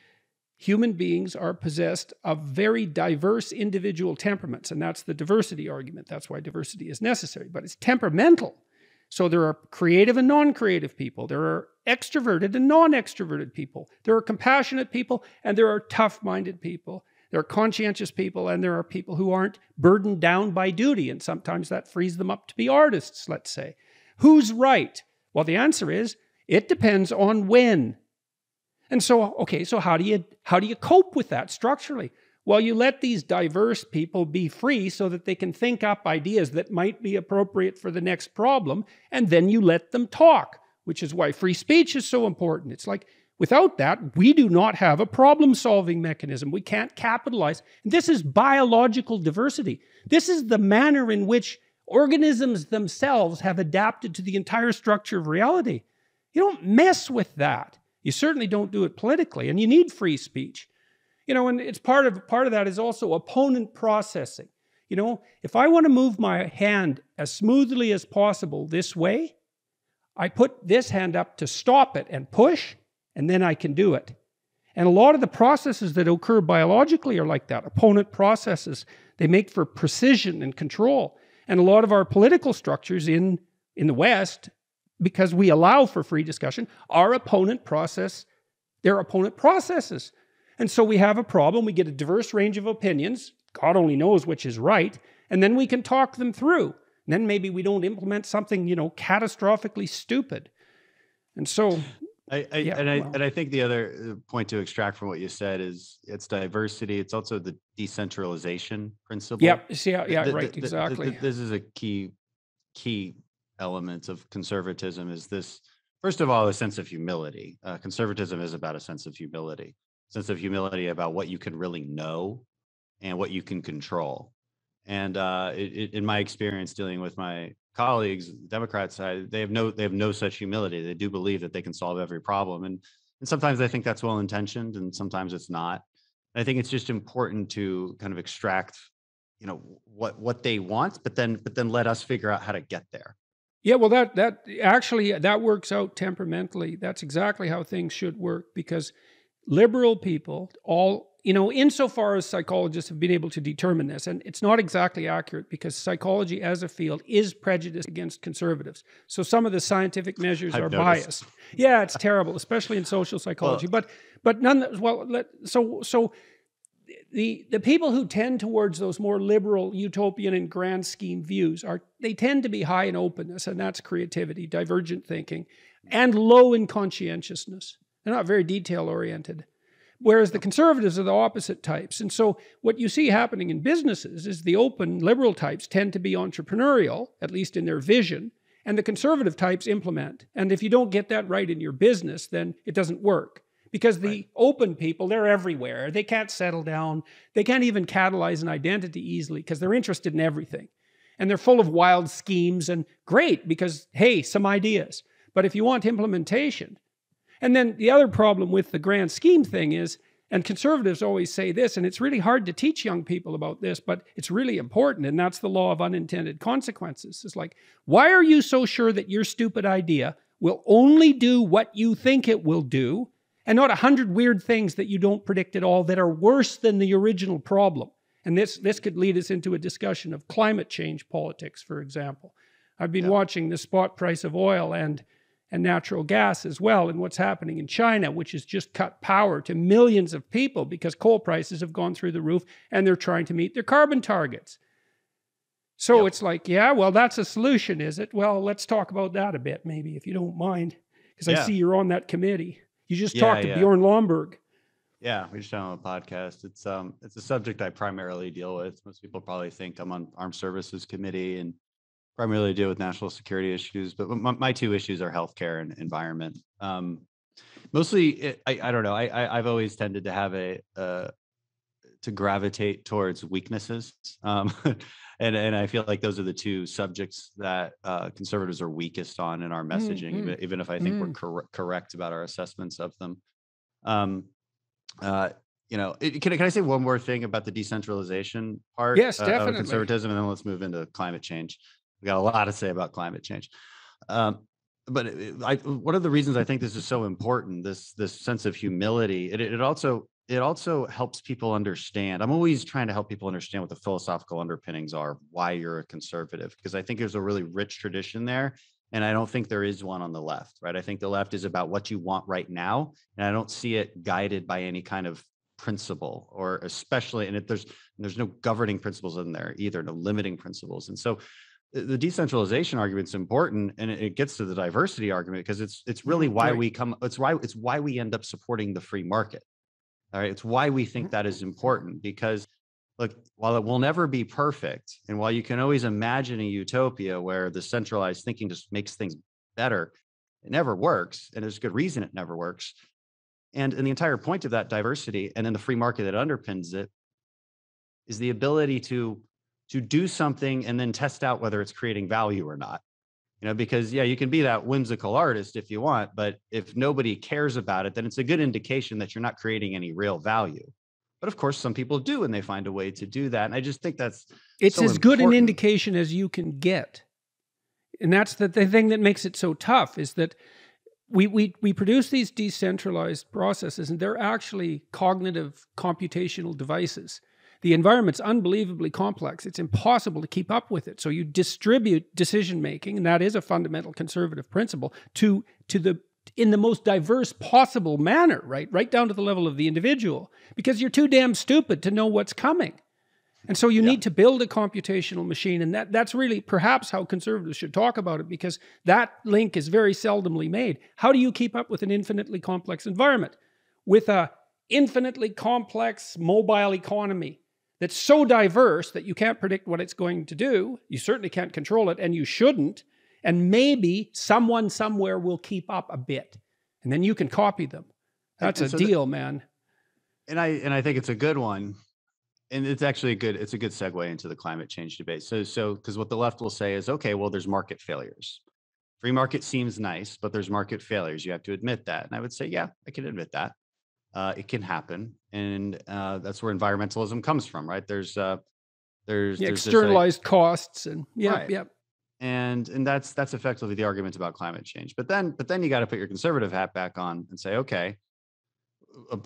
human beings are possessed of very diverse individual temperaments, and that's the diversity argument. That's why diversity is necessary, but it's temperamental. So there are creative and non-creative people. There are extroverted and non-extroverted people. There are compassionate people, and there are tough-minded people. There are conscientious people, and there are people who aren't burdened down by duty, and sometimes that frees them up to be artists, let's say. Who's right? Well, the answer is, it depends on when. And so, okay, so how do you cope with that structurally? Well, you let these diverse people be free so that they can think up ideas that might be appropriate for the next problem, and then you let them talk, which is why free speech is so important. It's like, without that, we do not have a problem-solving mechanism. We can't capitalize. And this is biological diversity. This is the manner in which organisms themselves have adapted to the entire structure of reality. You don't mess with that. You certainly don't do it politically, and you need free speech. And it's part of that is also opponent processing. If I want to move my hand as smoothly as possible this way, I put this hand up to stop it and push, and then I can do it. And a lot of the processes that occur biologically are like that. Opponent processes, they make for precision and control. And a lot of our political structures in the West, because we allow for free discussion, they're opponent processes. And so we have a problem. We get a diverse range of opinions. God only knows which is right. And then we can talk them through. And then maybe we don't implement something, catastrophically stupid. And so And I think the other point to extract from what you said is it's diversity. It's also the decentralization principle. Yep. Yeah, right. Exactly. This is a key element of conservatism. Is this, first of all, a sense of humility. Conservatism is about a sense of humility about what you can really know and what you can control. And in my experience dealing with my colleagues, Democrat side, they have no such humility. They do believe that they can solve every problem, and sometimes I think that's well intentioned, and sometimes it's not. I think it's just important to kind of extract, what they want, but then let us figure out how to get there. Yeah, well, that works out temperamentally. That's exactly how things should work, because liberal people, insofar as psychologists have been able to determine this, and it's not exactly accurate because psychology as a field is prejudiced against conservatives. So some of the scientific measures are biased. Yeah, it's terrible, especially in social psychology. But so the people who tend towards those more liberal, utopian, and grand scheme views they tend to be high in openness, and that's creativity, divergent thinking, and low in conscientiousness. They're not very detail-oriented. Whereas the conservatives are the opposite types. And so what you see happening in businesses is the open liberal types tend to be entrepreneurial, at least in their vision, and the conservative types implement. And if you don't get that right in your business, then it doesn't work. Because the open people, they're everywhere. They can't settle down. They can't even catalyze an identity easily because they're interested in everything. And they're full of wild schemes, and great because, hey, some ideas. But if you want implementation, and then the other problem with the grand scheme thing is, and conservatives always say this, and it's really hard to teach young people about this, but it's really important, and that's the law of unintended consequences. It's like, why are you so sure that your stupid idea will only do what you think it will do, and not 100 weird things that you don't predict at all that are worse than the original problem? And this could lead us into a discussion of climate change politics, for example. I've been watching the spot price of oil and natural gas as well, and what's happening in China, which has just cut power to millions of people because coal prices have gone through the roof and they're trying to meet their carbon targets. So it's like, yeah, well, that's a solution, is it? Well, let's talk about that a bit, maybe, if you don't mind, because I see you're on that committee. You just talked to Bjorn Lomborg. Yeah, we just had on a podcast. It's a subject I primarily deal with. Most people probably think I'm on Armed Services Committee and primarily deal with national security issues, but my two issues are healthcare and environment. Mostly, I don't know. I've always tended to have to gravitate towards weaknesses, and I feel like those are the two subjects that conservatives are weakest on in our messaging, even if I think we're correct about our assessments of them. Can I say one more thing about the decentralization part? Yes, definitely. Of conservatism, and then let's move into climate change. We got a lot to say about climate change. But one of the reasons I think this is so important, this sense of humility, it also helps people understand. I'm always trying to help people understand what the philosophical underpinnings are, why you're a conservative, because I think there's a really rich tradition there. And I don't think there is one on the left, right? I think the left is about what you want right now. And I don't see it guided by any kind of principle, or especially, and there's no governing principles in there either, no limiting principles. And so the decentralization argument is important, and it gets to the diversity argument because it's really why why we end up supporting the free market. All right, it's why we think that is important, because look, while it will never be perfect, and while you can always imagine a utopia where the centralized thinking just makes things better, it never works, and there's good reason it never works. And the entire point of that diversity, and then the free market that underpins it, is the ability to do something and then test out whether it's creating value or not. Because you can be that whimsical artist if you want, but if nobody cares about it, then it's a good indication that you're not creating any real value. But of course, some people do, and they find a way to do that. And I just think it's so as good an indication as you can get. And that's the thing that makes it so tough, is that we produce these decentralized processes, and they're actually cognitive computational devices. The environment's unbelievably complex. It's impossible to keep up with it. So you distribute decision-making, and that is a fundamental conservative principle, in the most diverse possible manner, right down to the level of the individual, because you're too damn stupid to know what's coming. And so you need to build a computational machine. And that's really perhaps how conservatives should talk about it, because that link is very seldomly made. How do you keep up with an infinitely complex environment? With a infinitely complex mobile economy that's so diverse that you can't predict what it's going to do. You certainly can't control it, and you shouldn't. And maybe someone somewhere will keep up a bit, and then you can copy them. That's a deal, man. And I think it's a good one. And it's actually it's a good segue into the climate change debate. So because what the left will say is, okay, well, there's market failures. Free market seems nice, but there's market failures. You have to admit that. And I would say, yeah, I can admit that. It can happen. And that's where environmentalism comes from, right? There's externalized costs and And that's effectively the argument about climate change. But then you got to put your conservative hat back on and say, okay,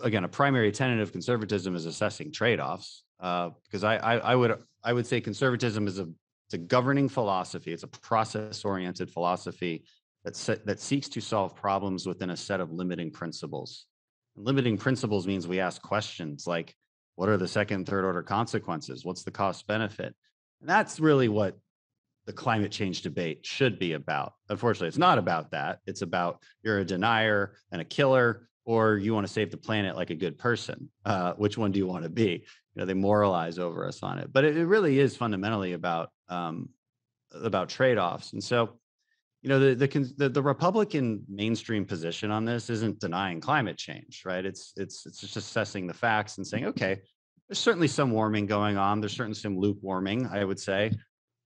again, a primary tenet of conservatism is assessing trade-offs. Because I would say conservatism is a governing philosophy. It's a process-oriented philosophy that seeks to solve problems within a set of limiting principles. And limiting principles means we ask questions like, what are the second and third order consequences? What's the cost benefit? And that's really what the climate change debate should be about. Unfortunately, it's not about that. It's about you're a denier and a killer, or you want to save the planet like a good person. Which one do you want to be? They moralize over us on it, but it really is fundamentally about trade-offs. And so, the Republican mainstream position on this isn't denying climate change, right? It's just assessing the facts and saying, okay, there's certainly some warming going on. There's certainly some lukewarming, I would say.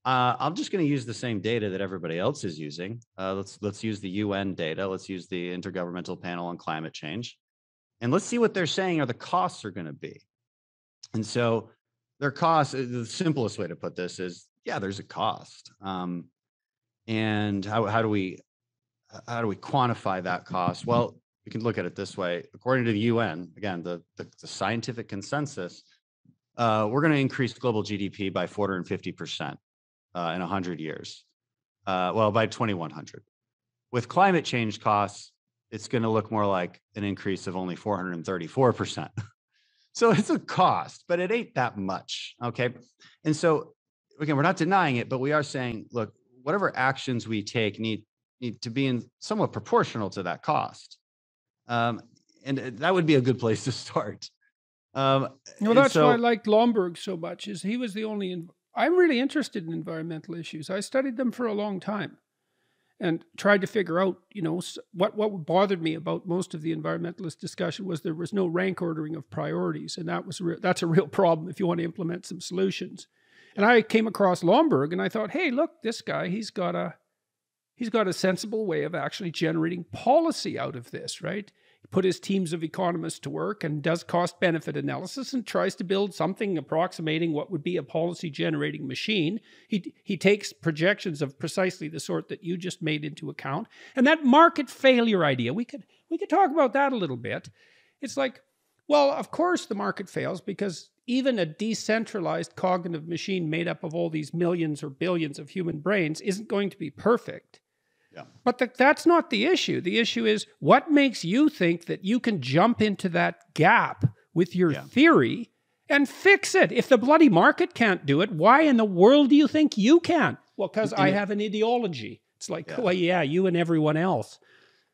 I'm just going to use the same data that everybody else is using. Let's use the UN data. Let's use the Intergovernmental Panel on Climate Change, and let's see what they're saying the costs are going to be. And so their costs, the simplest way to put this is, yeah, there's a cost. And how do we quantify that cost? Well, we can look at it this way. According to the UN, again, the scientific consensus, we're going to increase global GDP by 450% in 100 years. By 2100. With climate change costs, it's going to look more like an increase of only 434%. So it's a cost, but it ain't that much, okay? And so, again, we're not denying it, but we are saying, look, whatever actions we take need to be somewhat proportional to that cost. And that would be a good place to start. That's why I liked Lomborg so much, is he was the only... I'm really interested in environmental issues. I studied them for a long time and tried to figure out, what bothered me about most of the environmentalist discussion was there was no rank ordering of priorities. And that's a real problem if you want to implement some solutions. And I came across Lomborg and I thought, hey, look, this guy, he's got a sensible way of actually generating policy out of this, right? He put his teams of economists to work and does cost-benefit analysis and tries to build something approximating what would be a policy-generating machine. He takes projections of precisely the sort that you just made into account. And that market failure idea, we could talk about that a little bit. It's like, well, of course the market fails because even a decentralized cognitive machine made up of all these millions or billions of human brains isn't going to be perfect. Yeah. But that's not the issue. The issue is, what makes you think that you can jump into that gap with your theory and fix it? If the bloody market can't do it, why in the world do you think you can? Well, because I have an ideology. It's like, well, yeah, you and everyone else.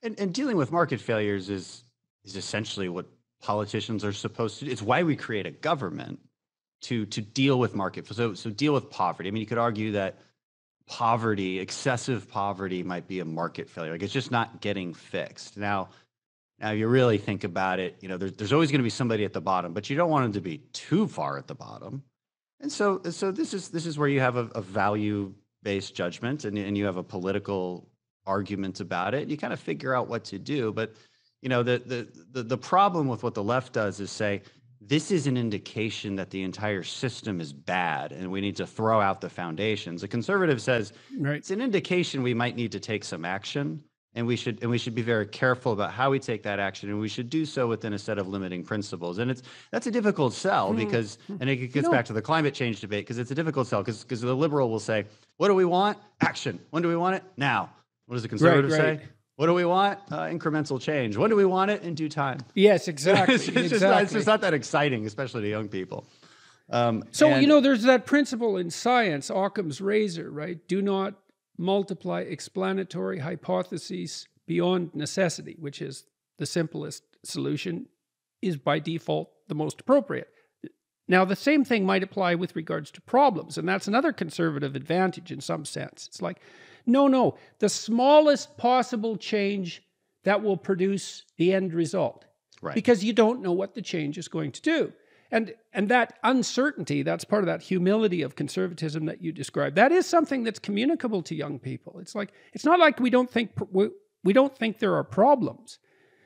And dealing with market failures is essentially what politicians are supposed to do. It's why we create a government to deal with market. So deal with poverty. I mean, you could argue that poverty, excessive poverty, might be a market failure. Like, it's just not getting fixed. Now you really think about it, there's always going to be somebody at the bottom, but you don't want them to be too far at the bottom. And so this is where you have a value-based judgment and you have a political argument about it. You kind of figure out what to do. But the problem with what the left does is say, this is an indication that the entire system is bad and we need to throw out the foundations. A conservative says, It's an indication we might need to take some action, and we should be very careful about how we take that action, and we should do so within a set of limiting principles. And that's a difficult sell because, and it gets back to the climate change debate, because it's a difficult sell because the liberal will say, what do we want? Action. When do we want it? Now. What does the conservative say? What do we want? Incremental change. When do we want it? In due time. Yes, exactly. It's just not that exciting, especially to young people. So, you know, there's that principle in science, Occam's razor, right? Do not multiply explanatory hypotheses beyond necessity, which is the simplest solution, is by default the most appropriate. Now, the same thing might apply with regards to problems, and that's another conservative advantage in some sense. It's like, no, the smallest possible change that will produce the end result. Right. Because you don't know what the change is going to do. And that uncertainty, that's part of that humility of conservatism that you described. That is something that's communicable to young people. It's like, it's not like we don't think there are problems,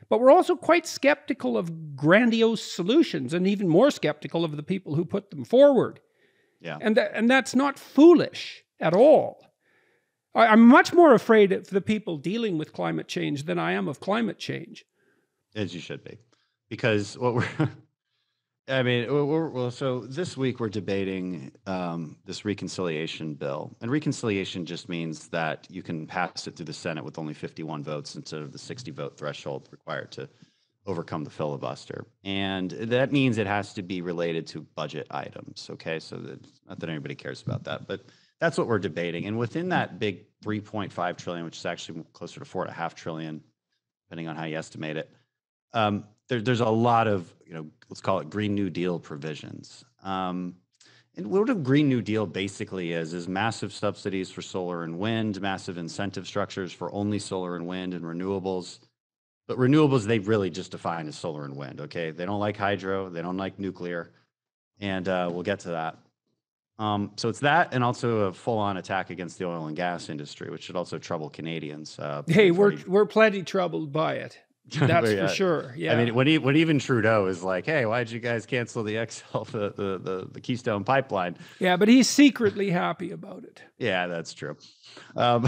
but we're also quite skeptical of grandiose solutions, and even more skeptical of the people who put them forward. Yeah. And that's not foolish at all. I'm much more afraid of the people dealing with climate change than I am of climate change. As you should be. Because so this week we're debating this reconciliation bill. And reconciliation just means that you can pass it through the Senate with only 51 votes instead of the 60-vote threshold required to overcome the filibuster. And that means it has to be related to budget items, okay? So not that anybody cares about that, but that's what we're debating. And within that big 3.5 trillion, which is actually closer to 4.5 trillion, depending on how you estimate it, there's a lot of, let's call it Green New Deal provisions. And what a Green New Deal basically is massive subsidies for solar and wind, massive incentive structures for only solar and wind and renewables. But renewables, they really just define as solar and wind, okay? They don't like hydro, they don't like nuclear, and we'll get to that. So it's that, and also a full-on attack against the oil and gas industry, which should also trouble Canadians. Hey, we're plenty troubled by it. That's for sure. Yeah. I mean, when even Trudeau is like, "Hey, why did you guys cancel the the Keystone Pipeline?" Yeah, but he's secretly happy about it. Yeah, that's true. So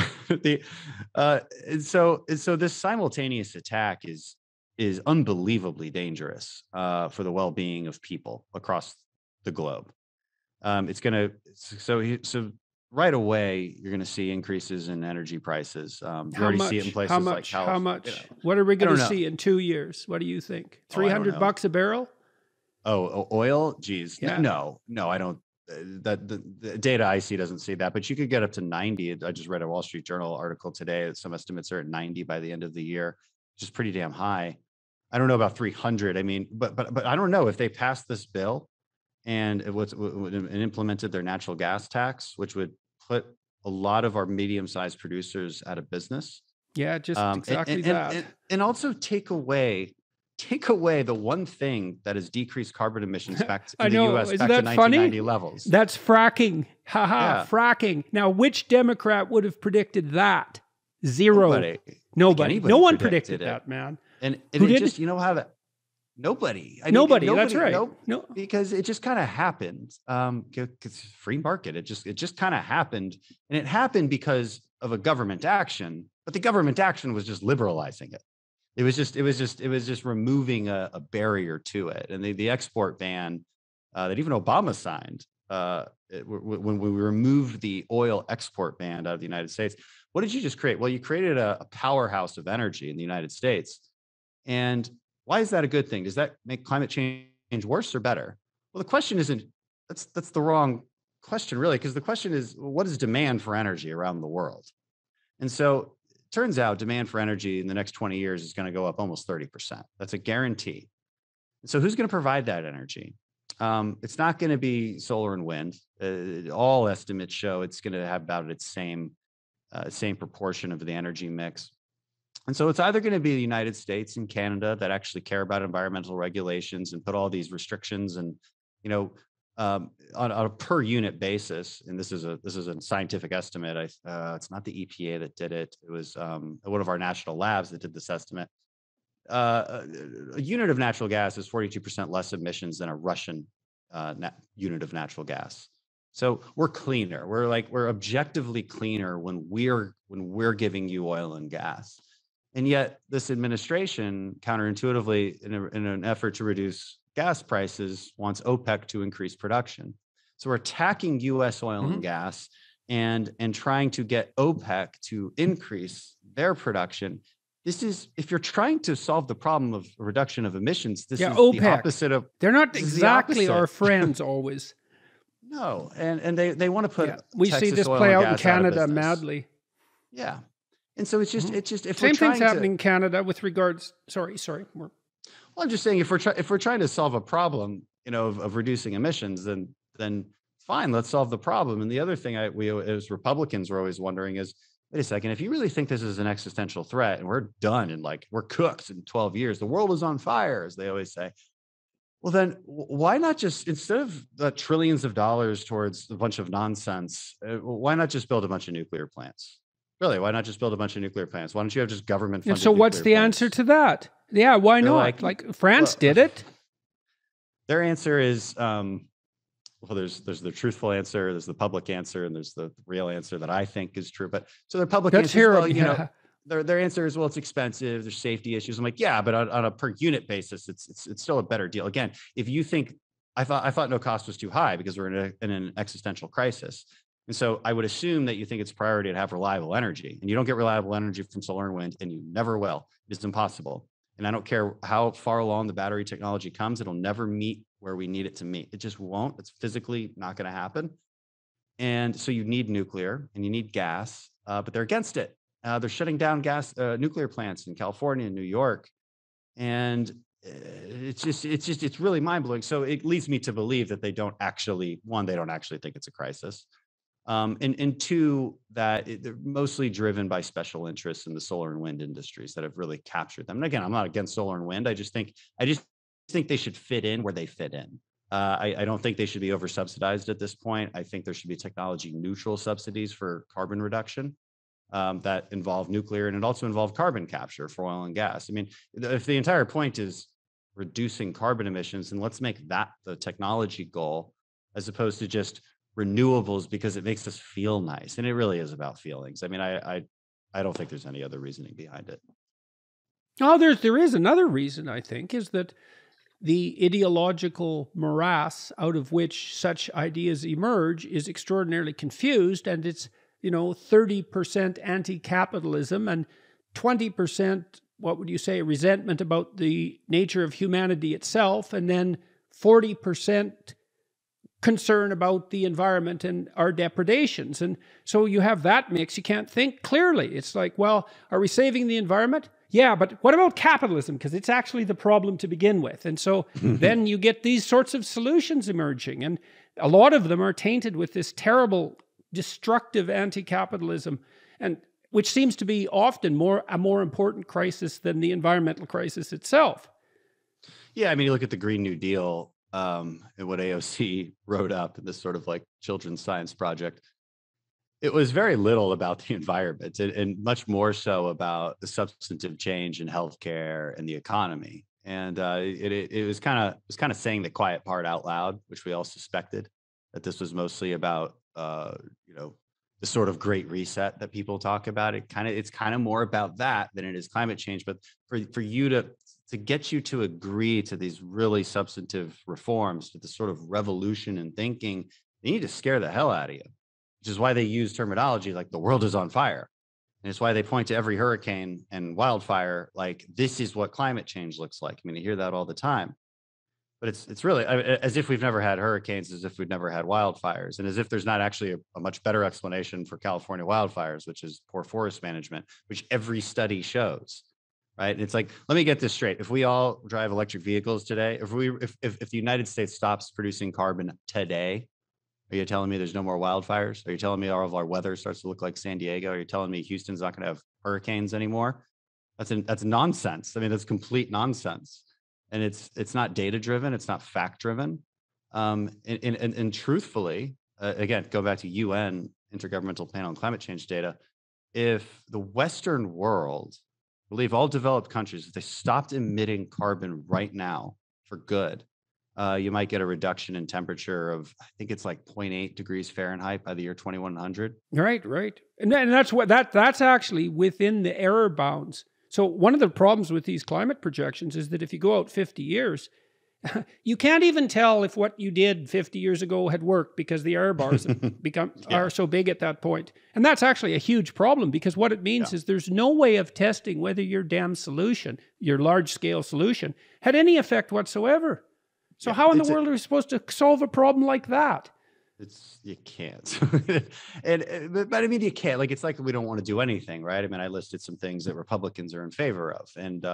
this simultaneous attack is unbelievably dangerous for the well-being of people across the globe. Right away, you're going to see increases in energy prices. You already see it in places like California. How much? What are we going to see in 2 years? What do you think? $300 a barrel? Oh, oil? Geez. Yeah. No, I don't. The data I see doesn't see that, but you could get up to 90. I just read a Wall Street Journal article today that some estimates are at 90 by the end of the year, which is pretty damn high. I don't know about 300. I mean, but I don't know if they pass this bill and implemented their natural gas tax, which would put a lot of our medium-sized producers out of business. Yeah, just exactly that. And also take away the one thing that has decreased carbon emissions back to the U.S. back to 1990 levels. That's fracking. Yeah. Fracking. Now, which Democrat would have predicted that? Zero. Nobody. No one predicted that, man. And it just, how that. Nobody. Nobody. That's right. No, because it just kind of happened. It's free market. It just kind of happened, and it happened because of a government action. But the government action was just liberalizing it. It was just removing a barrier to it. And the export ban that even Obama signed when we removed the oil export ban out of the United States. What did you just create? Well, you created a powerhouse of energy in the United States, and why is that a good thing? Does that make climate change worse or better? Well, the question isn't, that's the wrong question, really, because the question is, what is demand for energy around the world? And so it turns out demand for energy in the next 20 years is going to go up almost 30%. That's a guarantee. And so who's going to provide that energy? It's not going to be solar and wind. All estimates show it's going to have about its same proportion of the energy mix. And so it's either going to be the United States and Canada that actually care about environmental regulations and put all these restrictions and, on a per unit basis. And this is a scientific estimate. It's not the EPA that did it. It was one of our national labs that did this estimate. A unit of natural gas is 42% less emissions than a Russian unit of natural gas. So we're cleaner. We're objectively cleaner when we're giving you oil and gas. And yet this administration, counterintuitively, in an effort to reduce gas prices, wants OPEC to increase production. So we're attacking U.S. oil and gas and trying to get OPEC to increase their production. This is, if you're trying to solve the problem of reduction of emissions, this is OPEC. The opposite of... They're not exactly our friends always. No, and they want to put we see Texas this oil play and out in gas out of Canada business. madly. Yeah, and so it's just if Same we're trying thing's happening in Canada with regards. Sorry. well, I'm just saying if we're trying to solve a problem, of reducing emissions, then fine, let's solve the problem. And the other thing we as Republicans were always wondering is, wait a second, if you really think this is an existential threat and we're done and like we're cooked in 12 years, the world is on fire, as they always say. Well, then why not just, instead of the trillions of dollars towards a bunch of nonsense, why not just build a bunch of nuclear plants? Really, why not just build a bunch of nuclear plants? Why don't you have just government funded? And so what's the answer to that? Yeah, why not? Like France did it. Their answer is, well, there's the truthful answer, there's the public answer, and there's the real answer that I think is true. But so their public answer is, their answer is, well, it's expensive, there's safety issues. I'm like, yeah, but on a per unit basis, it's still a better deal. Again, if you think, I thought no cost was too high because we're in an existential crisis. And so I would assume that you think it's a priority to have reliable energy, and you don't get reliable energy from solar and wind, and you never will. It's impossible. And I don't care how far along the battery technology comes, it'll never meet where we need it to meet. It just won't. It's physically not going to happen. And so you need nuclear and you need gas, but they're against it. They're shutting down nuclear plants in California and New York. And it's really mind blowing. So it leads me to believe that they don't actually think it's a crisis. And two, that they're mostly driven by special interests in the solar and wind industries that have really captured them. And again, I'm not against solar and wind. I just think they should fit in where they fit in. I don't think they should be over subsidized at this point. I think there should be technology neutral subsidies for carbon reduction that involve nuclear, and it also involve carbon capture for oil and gas. I mean, if the entire point is reducing carbon emissions, then let's make that the technology goal, as opposed to just renewables because it makes us feel nice. And it really is about feelings. I mean, I don't think there's any other reasoning behind it. Oh, there is another reason, I think, is that the ideological morass out of which such ideas emerge is extraordinarily confused, and it's 30% anti-capitalism and 20%, what would you say, resentment about the nature of humanity itself, and then 40% concern about the environment and our depredations. And so you have that mix, you can't think clearly. It's like, well, are we saving the environment? Yeah, but what about capitalism? Because it's actually the problem to begin with. And so then you get these sorts of solutions emerging, and a lot of them are tainted with this terrible destructive anti-capitalism, and which seems to be often a more important crisis than the environmental crisis itself. Yeah, I mean, you look at the Green New Deal and what AOC wrote up in this sort of like children's science project. It was very little about the environment and much more so about the substantive change in healthcare and the economy. And it was kind of saying the quiet part out loud, which we all suspected, that this was mostly about the sort of great reset that people talk about. It's kind of more about that than it is climate change. But for you to get you to agree to these really substantive reforms, to this sort of revolution in thinking, they need to scare the hell out of you, which is why they use terminology like the world is on fire. And it's why they point to every hurricane and wildfire like this is what climate change looks like. I mean, you hear that all the time. But it's really as if we've never had hurricanes, as if we've never had wildfires, and as if there's not actually a much better explanation for California wildfires, which is poor forest management, which every study shows, right? And it's like, let me get this straight. If we all drive electric vehicles today, if the United States stops producing carbon today, are you telling me there's no more wildfires? Are you telling me all of our weather starts to look like San Diego? Are you telling me Houston's not going to have hurricanes anymore? That's nonsense. I mean, that's complete nonsense. And it's not data driven. It's not fact driven. And truthfully, again, go back to UN Intergovernmental Panel on Climate Change data. If the Western world, I believe all developed countries, if they stopped emitting carbon right now for good, you might get a reduction in temperature of, I think it's like 0.8 degrees Fahrenheit by the year 2100. Right. And that's actually within the error bounds. So one of the problems with these climate projections is that if you go out 50 years, you can't even tell if what you did 50 years ago had worked because the error bars are so big at that point. And that's actually a huge problem, because what it means is there's no way of testing whether your damn solution, your large-scale solution, had any effect whatsoever. So how in the world are we supposed to solve a problem like that? You can't. But I mean, you can't. Like, it's like we don't want to do anything, right? I mean, I listed some things that Republicans are in favor of, and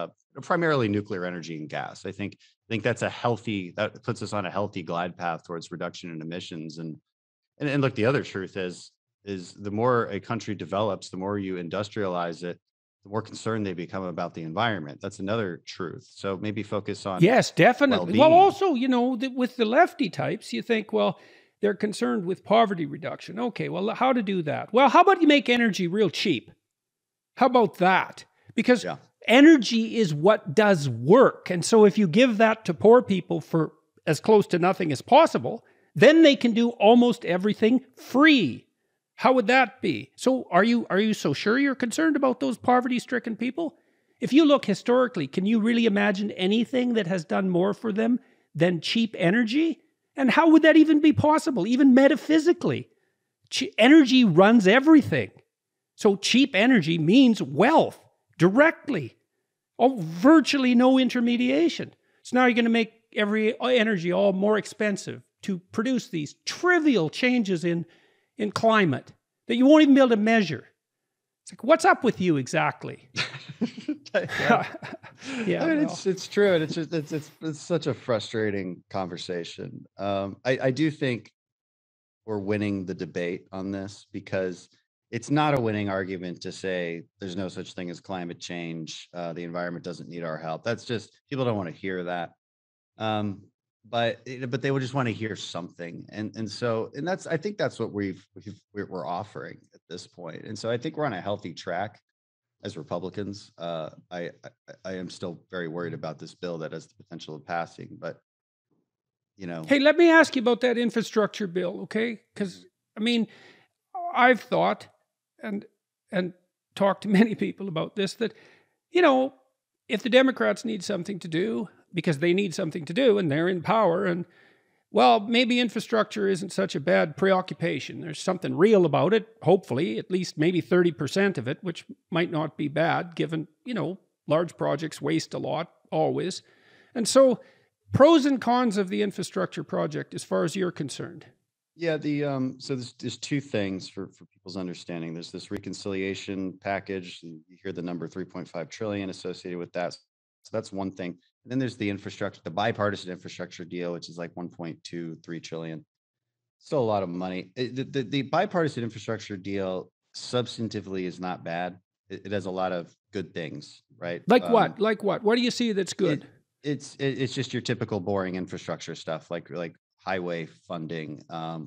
primarily nuclear energy and gas. I think that puts us on a healthy glide path towards reduction in emissions. And look, the other truth is the more a country develops, the more you industrialize it, the more concerned they become about the environment. That's another truth. So maybe focus on Yes, definitely. Well, well-being. also, with the lefty types, you think, well, they're concerned with poverty reduction. Okay, well, how to do that? Well, how about you make energy real cheap? How about that? Because Yeah. energy is what does work. And so if you give that to poor people for as close to nothing as possible, then they can do almost everything free. How would that be? So are you so sure you're concerned about those poverty-stricken people? If you look historically, can you really imagine anything that has done more for them than cheap energy? And how would that even be possible, even metaphysically? Energy runs everything. So cheap energy means wealth directly. Oh, virtually no intermediation. So now you're going to make every energy all more expensive to produce these trivial changes in climate that you won't even be able to measure. It's like, what's up with you exactly? Yeah, I mean, it's true, and it's such a frustrating conversation. I do think we're winning the debate on this because it's not a winning argument to say there's no such thing as climate change. The environment doesn't need our help. That's just people don't want to hear that. Um, but they would just want to hear something, and that's I think that's what we're offering at this point. And so I think we're on a healthy track as Republicans. I am still very worried about this bill that has the potential of passing, but Hey, let me ask you about that infrastructure bill, okay? Because I mean, I've thought and talked to many people about this that if the Democrats need something to do because they need something to do and they're in power, and well, maybe infrastructure isn't such a bad preoccupation. There's something real about it, hopefully, at least maybe 30% of it, which might not be bad given, large projects waste a lot, always. And so, pros and cons of the infrastructure project as far as you're concerned. Yeah, so there's two things for people's understanding. There's this reconciliation package, and you hear the number 3.5 trillion associated with that. So that's one thing. And then there's the bipartisan infrastructure deal, which is like 1.23 trillion. Still a lot of money. The bipartisan infrastructure deal substantively is not bad. It has a lot of good things, right? Like what? Like what? What do you see that's good? It's just your typical boring infrastructure stuff, like highway funding,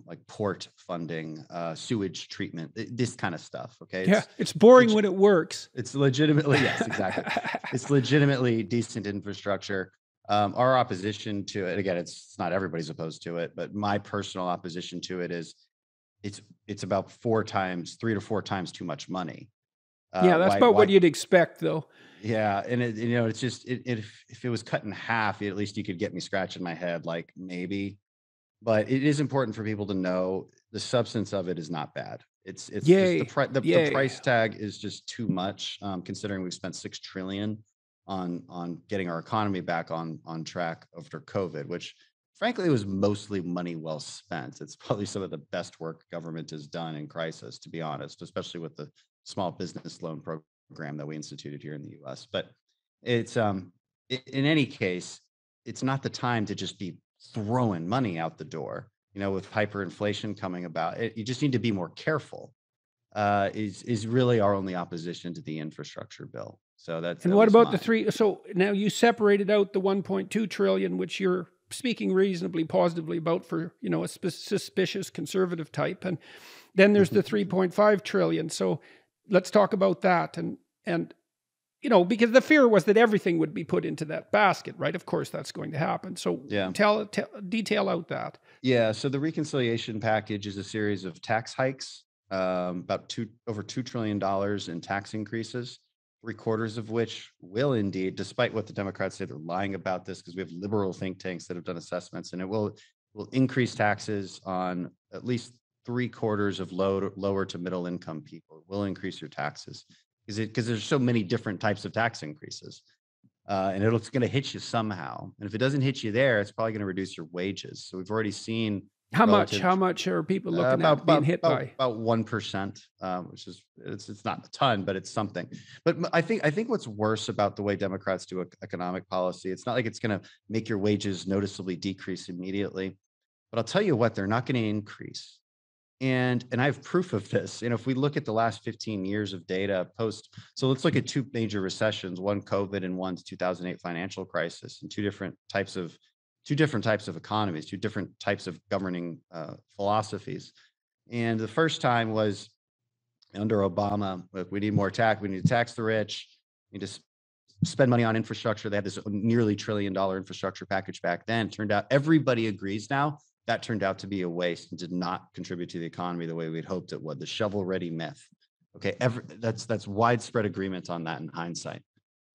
like port funding, sewage treatment, this kind of stuff. Okay. It's boring when it works. It's legitimately, yes, exactly. It's legitimately decent infrastructure. Our opposition to it, again, it's not everybody's opposed to it, but my personal opposition to it is it's about 3 to 4 times too much money. That's about what you'd expect, though. Yeah, and it's just if it was cut in half, at least you could get me scratching my head, like maybe. But it is important for people to know the substance of it is not bad. It's just the price tag is just too much, considering we've spent $6 trillion on getting our economy back on track after COVID, which frankly was mostly money well spent. It's probably some of the best work government has done in crisis, to be honest, especially with the small business loan program that we instituted here in the U.S. But it's in any case, it's not the time to just be throwing money out the door. With hyperinflation coming about, you just need to be more careful. Is really our only opposition to the infrastructure bill. So that's. And what about the 3? So now you separated out the 1.2 trillion, which you're speaking reasonably positively about for a suspicious conservative type, and then there's the 3.5 trillion. So let's talk about that. And because the fear was that everything would be put into that basket, right? Of course, that's going to happen. So detail out that. Yeah. So the reconciliation package is a series of tax hikes, about over $2 trillion in tax increases, 3/4 of which will indeed, despite what the Democrats say, they're lying about this because we have liberal think tanks that have done assessments, and it will increase taxes on at least 3/4 of lower to middle income people. It will increase your taxes because there's so many different types of tax increases, and it's going to hit you somehow. And if it doesn't hit you there, it's probably going to reduce your wages. So we've already seen How relative. much are people looking at being hit by? About 1%, which is it's not a ton, but it's something. But I think what's worse about the way Democrats do economic policy, it's not like it's going to make your wages noticeably decrease immediately, but I'll tell you what, they're not going to increase. And I have proof of this. If we look at the last 15 years of data post, so let's look at two major recessions, one COVID and one 2008 financial crisis, and two different types of economies, two different types of governing philosophies. And the first time was under Obama. Look, we need more tax. We need to tax the rich. We need to spend money on infrastructure. They had this nearly $1 trillion infrastructure package back then. Turned out everybody agrees now that turned out to be a waste and did not contribute to the economy the way we'd hoped it would. The shovel-ready myth. Okay, that's widespread agreement on that in hindsight.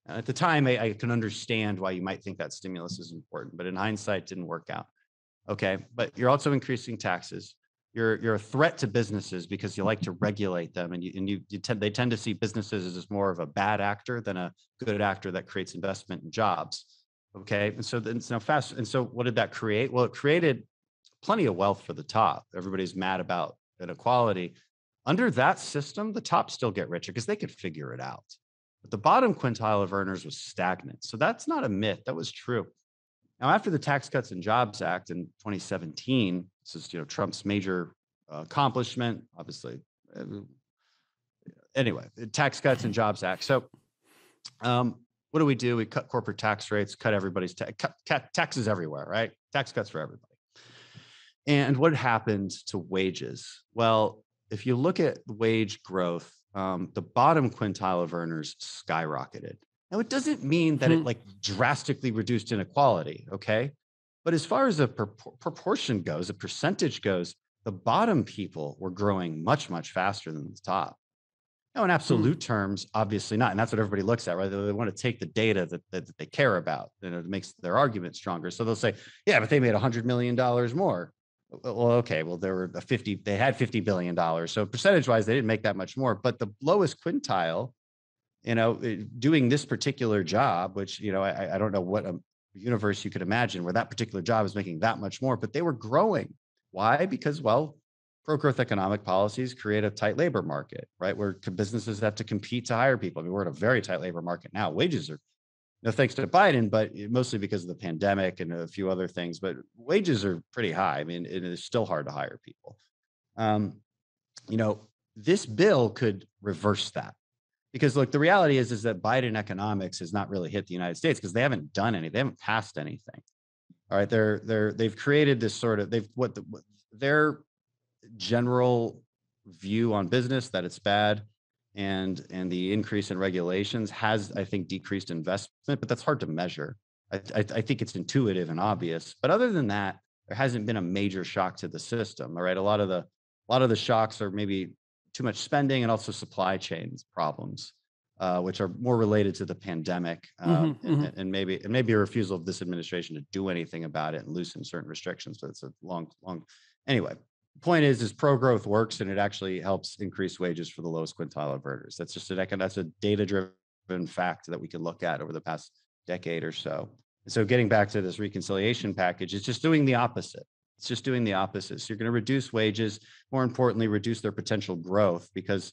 At the time, I can understand why you might think that stimulus is important, but in hindsight, it didn't work out. Okay, but you're also increasing taxes. You're a threat to businesses because you like to regulate them, and they tend to see businesses as more of a bad actor than a good actor that creates investment and jobs. Okay, and so what did that create? Well, it created plenty of wealth for the top. Everybody's mad about inequality. Under that system, the top still get richer because they could figure it out. But the bottom quintile of earners was stagnant. So that's not a myth. That was true. Now, after the Tax Cuts and Jobs Act in 2017, this is Trump's major accomplishment, obviously. Anyway, the Tax Cuts and Jobs Act. So what do? We cut corporate tax rates, cut everybody's cut taxes everywhere, right? Tax cuts for everybody. And what happened to wages? Well, if you look at wage growth, the bottom quintile of earners skyrocketed. Now, it doesn't mean that it drastically reduced inequality, okay? But as far as a proportion goes, a percentage goes, the bottom people were growing much, much faster than the top. Now, in absolute terms, obviously not. And that's what everybody looks at, right? They want to take the data that they care about, it makes their argument stronger. So they'll say, yeah, but they made $100 million more. Well, okay, well, they had $50 billion. So percentage-wise, they didn't make that much more. But the lowest quintile, doing this particular job, which, I don't know what a universe you could imagine where that particular job is making that much more, but they were growing. Why? Because, well, pro-growth economic policies create a tight labor market, right? Where businesses have to compete to hire people. I mean, we're in a very tight labor market now. Wages are, no thanks to Biden, but mostly because of the pandemic and a few other things, but wages are pretty high. I mean, it is still hard to hire people. This bill could reverse that. Because look, the reality is that Biden economics has not really hit the United States because they haven't done anything. They haven't passed anything. All right, they've created this sort of their general view on business that it's bad, and the increase in regulations has, I think, decreased investment, but that's hard to measure. I think it's intuitive and obvious, but other than that, there hasn't been a major shock to the system. All right, a lot of the shocks are maybe too much spending and also supply chains problems, which are more related to the pandemic, and maybe a refusal of this administration to do anything about it and loosen certain restrictions. So it's a long. Anyway, the point is pro-growth works and it actually helps increase wages for the lowest quintile of earners. That's just that's a data-driven fact that we can look at over the past decade or so. And so getting back to this reconciliation package, it's just doing the opposite. It's just doing the opposite. So you're going to reduce wages, more importantly, reduce their potential growth, because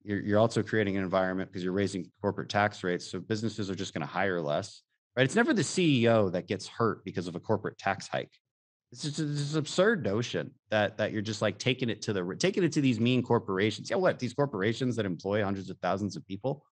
you're also creating an environment because you're raising corporate tax rates. So businesses are just going to hire less, right? It's never the CEO that gets hurt because of a corporate tax hike. It's just this absurd notion that you're just like taking it to these mean corporations. Yeah, what? These corporations that employ hundreds of thousands of people?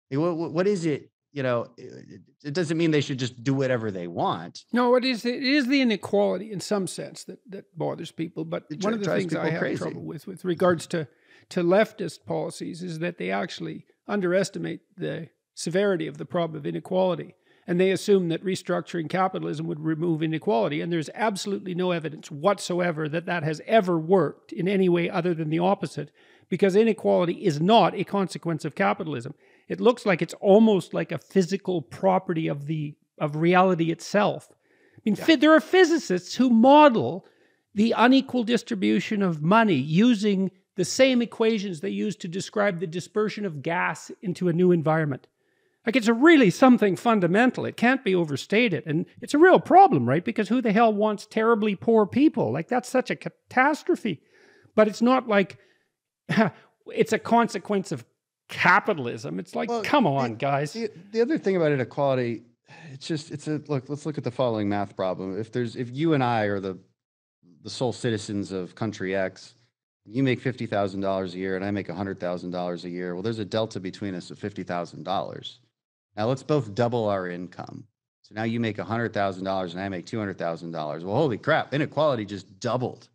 What is it? It doesn't mean they should just do whatever they want. No, it is the inequality in some sense that bothers people. But one of the things I have trouble with regards to leftist policies is that they actually underestimate the severity of the problem of inequality. And they assume that restructuring capitalism would remove inequality. And there's absolutely no evidence whatsoever that has ever worked in any way other than the opposite, because inequality is not a consequence of capitalism. It looks like it's almost like a physical property of reality itself. I mean, there are physicists who model the unequal distribution of money using the same equations they use to describe the dispersion of gas into a new environment. Like, it's a really something fundamental. It can't be overstated. And it's a real problem, right? Because who the hell wants terribly poor people? Like, that's such a catastrophe. But it's not like it's a consequence of capitalism. It's like, Well, come on, guys. the other thing about inequality, look, let's look at the following math problem. If you and I are the sole citizens of country X, you make $50,000 a year and I make $100,000 a year. Well, there's a delta between us of $50,000. Now let's both double our income. So now you make $100,000 and I make $200,000. Well, holy crap, inequality just doubled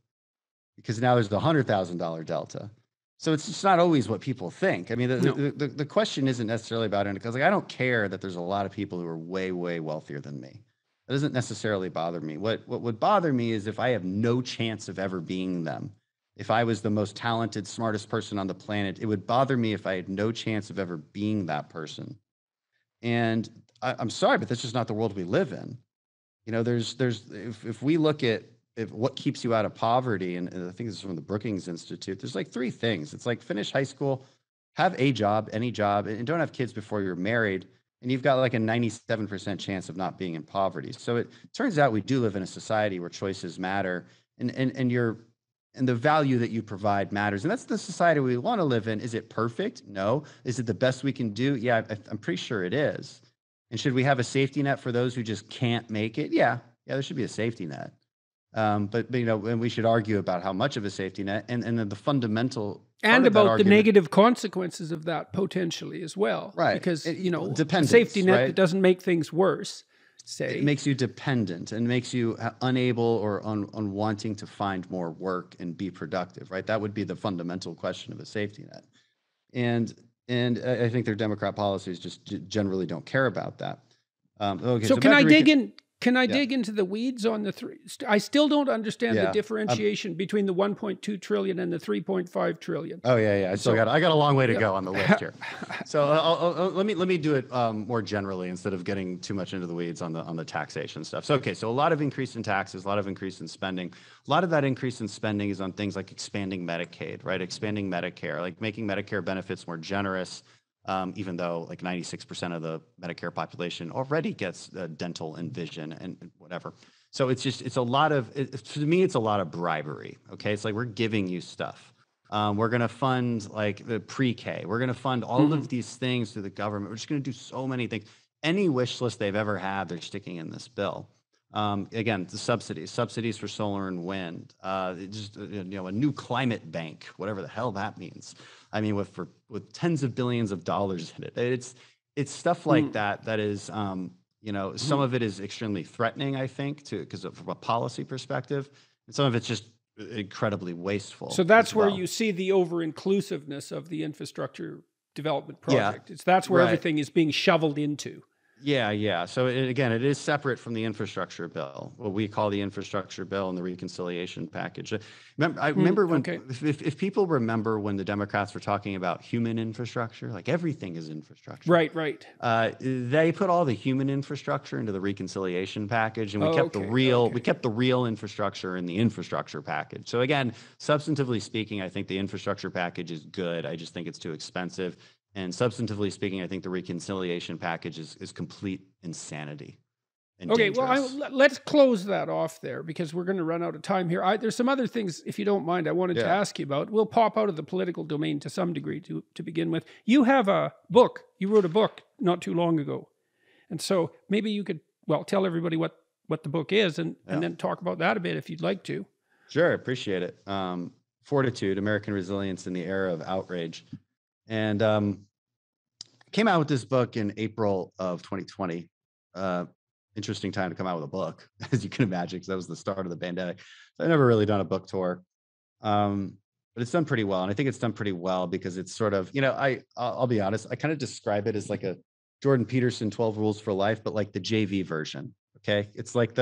because now there's the $100,000 delta. So it's just not always what people think. I mean, the question isn't necessarily about it because, like, I don't care that there's a lot of people who are way, way wealthier than me. That doesn't necessarily bother me. What would bother me is if I have no chance of ever being them. If I was the most talented, smartest person on the planet, it would bother me if I had no chance of ever being that person. And I'm sorry, but that's just not the world we live in. You know, if we look at what keeps you out of poverty, and I think this is from the Brookings Institute, there's like 3 things. It's like finish high school, have a job, any job, and don't have kids before you're married. And you've got like a 97% chance of not being in poverty. So it turns out we do live in a society where choices matter, and the value that you provide matters. And that's the society we want to live in. Is it perfect? No. Is it the best we can do? Yeah, I'm pretty sure it is. And should we have a safety net for those who just can't make it? Yeah, there should be a safety net. But you know, and we should argue about how much of a safety net and then the fundamental and about the negative consequences of that potentially as well. Right. Because, you know, dependence, a safety net right? that doesn't make things worse. It makes you dependent and makes you unable or unwanting to find more work and be productive, right? That would be the fundamental question of a safety net. And I think their Democrat policies just generally don't care about that. Okay, so can I dig in? Can I dig into the weeds on the 3? I still don't understand the differentiation between the 1.2 trillion and the 3.5 trillion. Oh yeah. I got a long way to go on the list here. So let me do it more generally instead of getting too much into the weeds on the taxation stuff. So a lot of increase in taxes, a lot of increase in spending. A lot of that increase in spending is on things like expanding Medicaid, right? Expanding Medicare, like making Medicare benefits more generous. Even though like 96% of the Medicare population already gets dental and vision and whatever. So it's a lot of, to me, it's a lot of bribery. Okay. It's like, we're giving you stuff. We're going to fund like the pre-K. We're going to fund all of these things through the government. We're just going to do so many things. Any wish list they've ever had, they're sticking in this bill. Again, the subsidies for solar and wind, a new climate bank, whatever the hell that means. I mean, with tens of billions of dollars in it, it's stuff like that. That is, some of it is extremely threatening, I think, because from a policy perspective, and some of it's just incredibly wasteful. So that's where you see the over-inclusiveness of the infrastructure development project. That's where everything is being shoveled into. Yeah. So again, it is separate from the infrastructure bill, what we call the infrastructure bill and the reconciliation package. I remember when, if people remember when the Democrats were talking about human infrastructure, like everything is infrastructure. Right. They put all the human infrastructure into the reconciliation package, and we kept the real infrastructure in the infrastructure package. So again, substantively speaking, I think the infrastructure package is good. I just think it's too expensive. And substantively speaking, I think the reconciliation package is complete insanity. Okay, well, let's close that off there because we're going to run out of time here. There's some other things, if you don't mind, I wanted to ask you about. We'll pop out of the political domain to some degree to begin with. You have a book. You wrote a book not too long ago. And so maybe you could, tell everybody what the book is and then talk about that a bit if you'd like to. Sure, appreciate it. Fortitude, American Resilience in the Era of Outrage. And came out with this book in April of 2020. Interesting time to come out with a book, as you can imagine, because that was the start of the pandemic. So I've never really done a book tour, but it's done pretty well. And I think it's done pretty well because it's sort of, I'll be honest, I kind of describe it as like a Jordan Peterson 12 Rules for Life, but like the JV version. Okay, it's like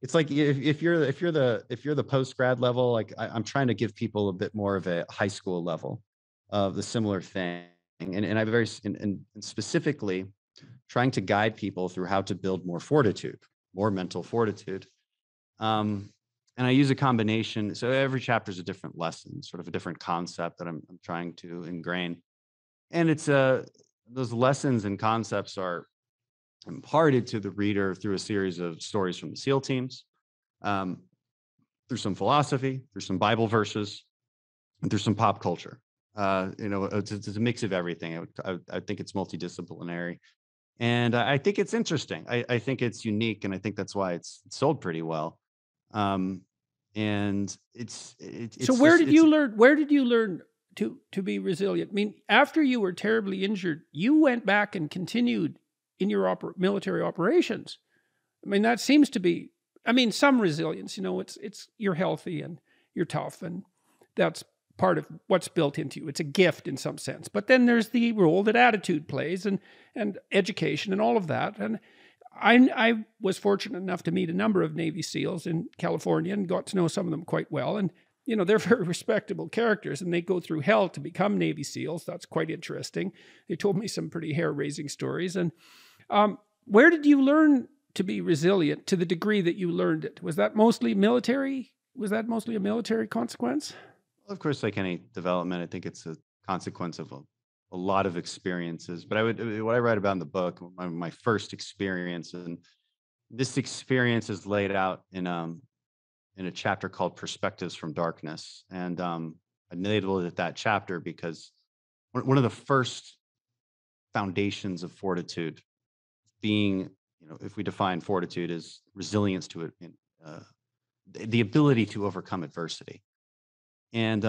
if you're the post grad level, like I'm trying to give people a bit more of a high school level of the similar thing, and I specifically trying to guide people through how to build more fortitude, more mental fortitude. And I use a combination. So every chapter is a different lesson, sort of a different concept that I'm trying to ingrain. And it's those lessons and concepts are imparted to the reader through a series of stories from the SEAL teams, um, through some philosophy, through some Bible verses, and through some pop culture. It's a mix of everything. I think it's multidisciplinary, and I think it's interesting. I think it's unique, and I think that's why it's sold pretty well. Um, and So it's just it's where did you learn to be resilient? I mean, after you were terribly injured, you went back and continued in your military operations. I mean, that seems to be, I mean, some resilience. It's you're healthy and you're tough, and that's part of what's built into you. It's a gift in some sense. But then there's the role that attitude plays, and education and all of that. And I was fortunate enough to meet a number of Navy SEALs in California and got to know some of them quite well. And they're very respectable characters, and they go through hell to become Navy SEAls. That's quite interesting. They told me some pretty hair-raising stories. And where did you learn to be resilient to the degree that you learned it? Was that mostly military? Was that mostly a military consequence? Of course, like any development, I think it's a consequence of a lot of experiences. But what I write about in the book, my first experience, and this experience is laid out in a chapter called "Perspectives from Darkness," and I labeled it that chapter because one of the first foundations of fortitude, being, if we define fortitude as resilience to it, uh, the ability to overcome adversity. And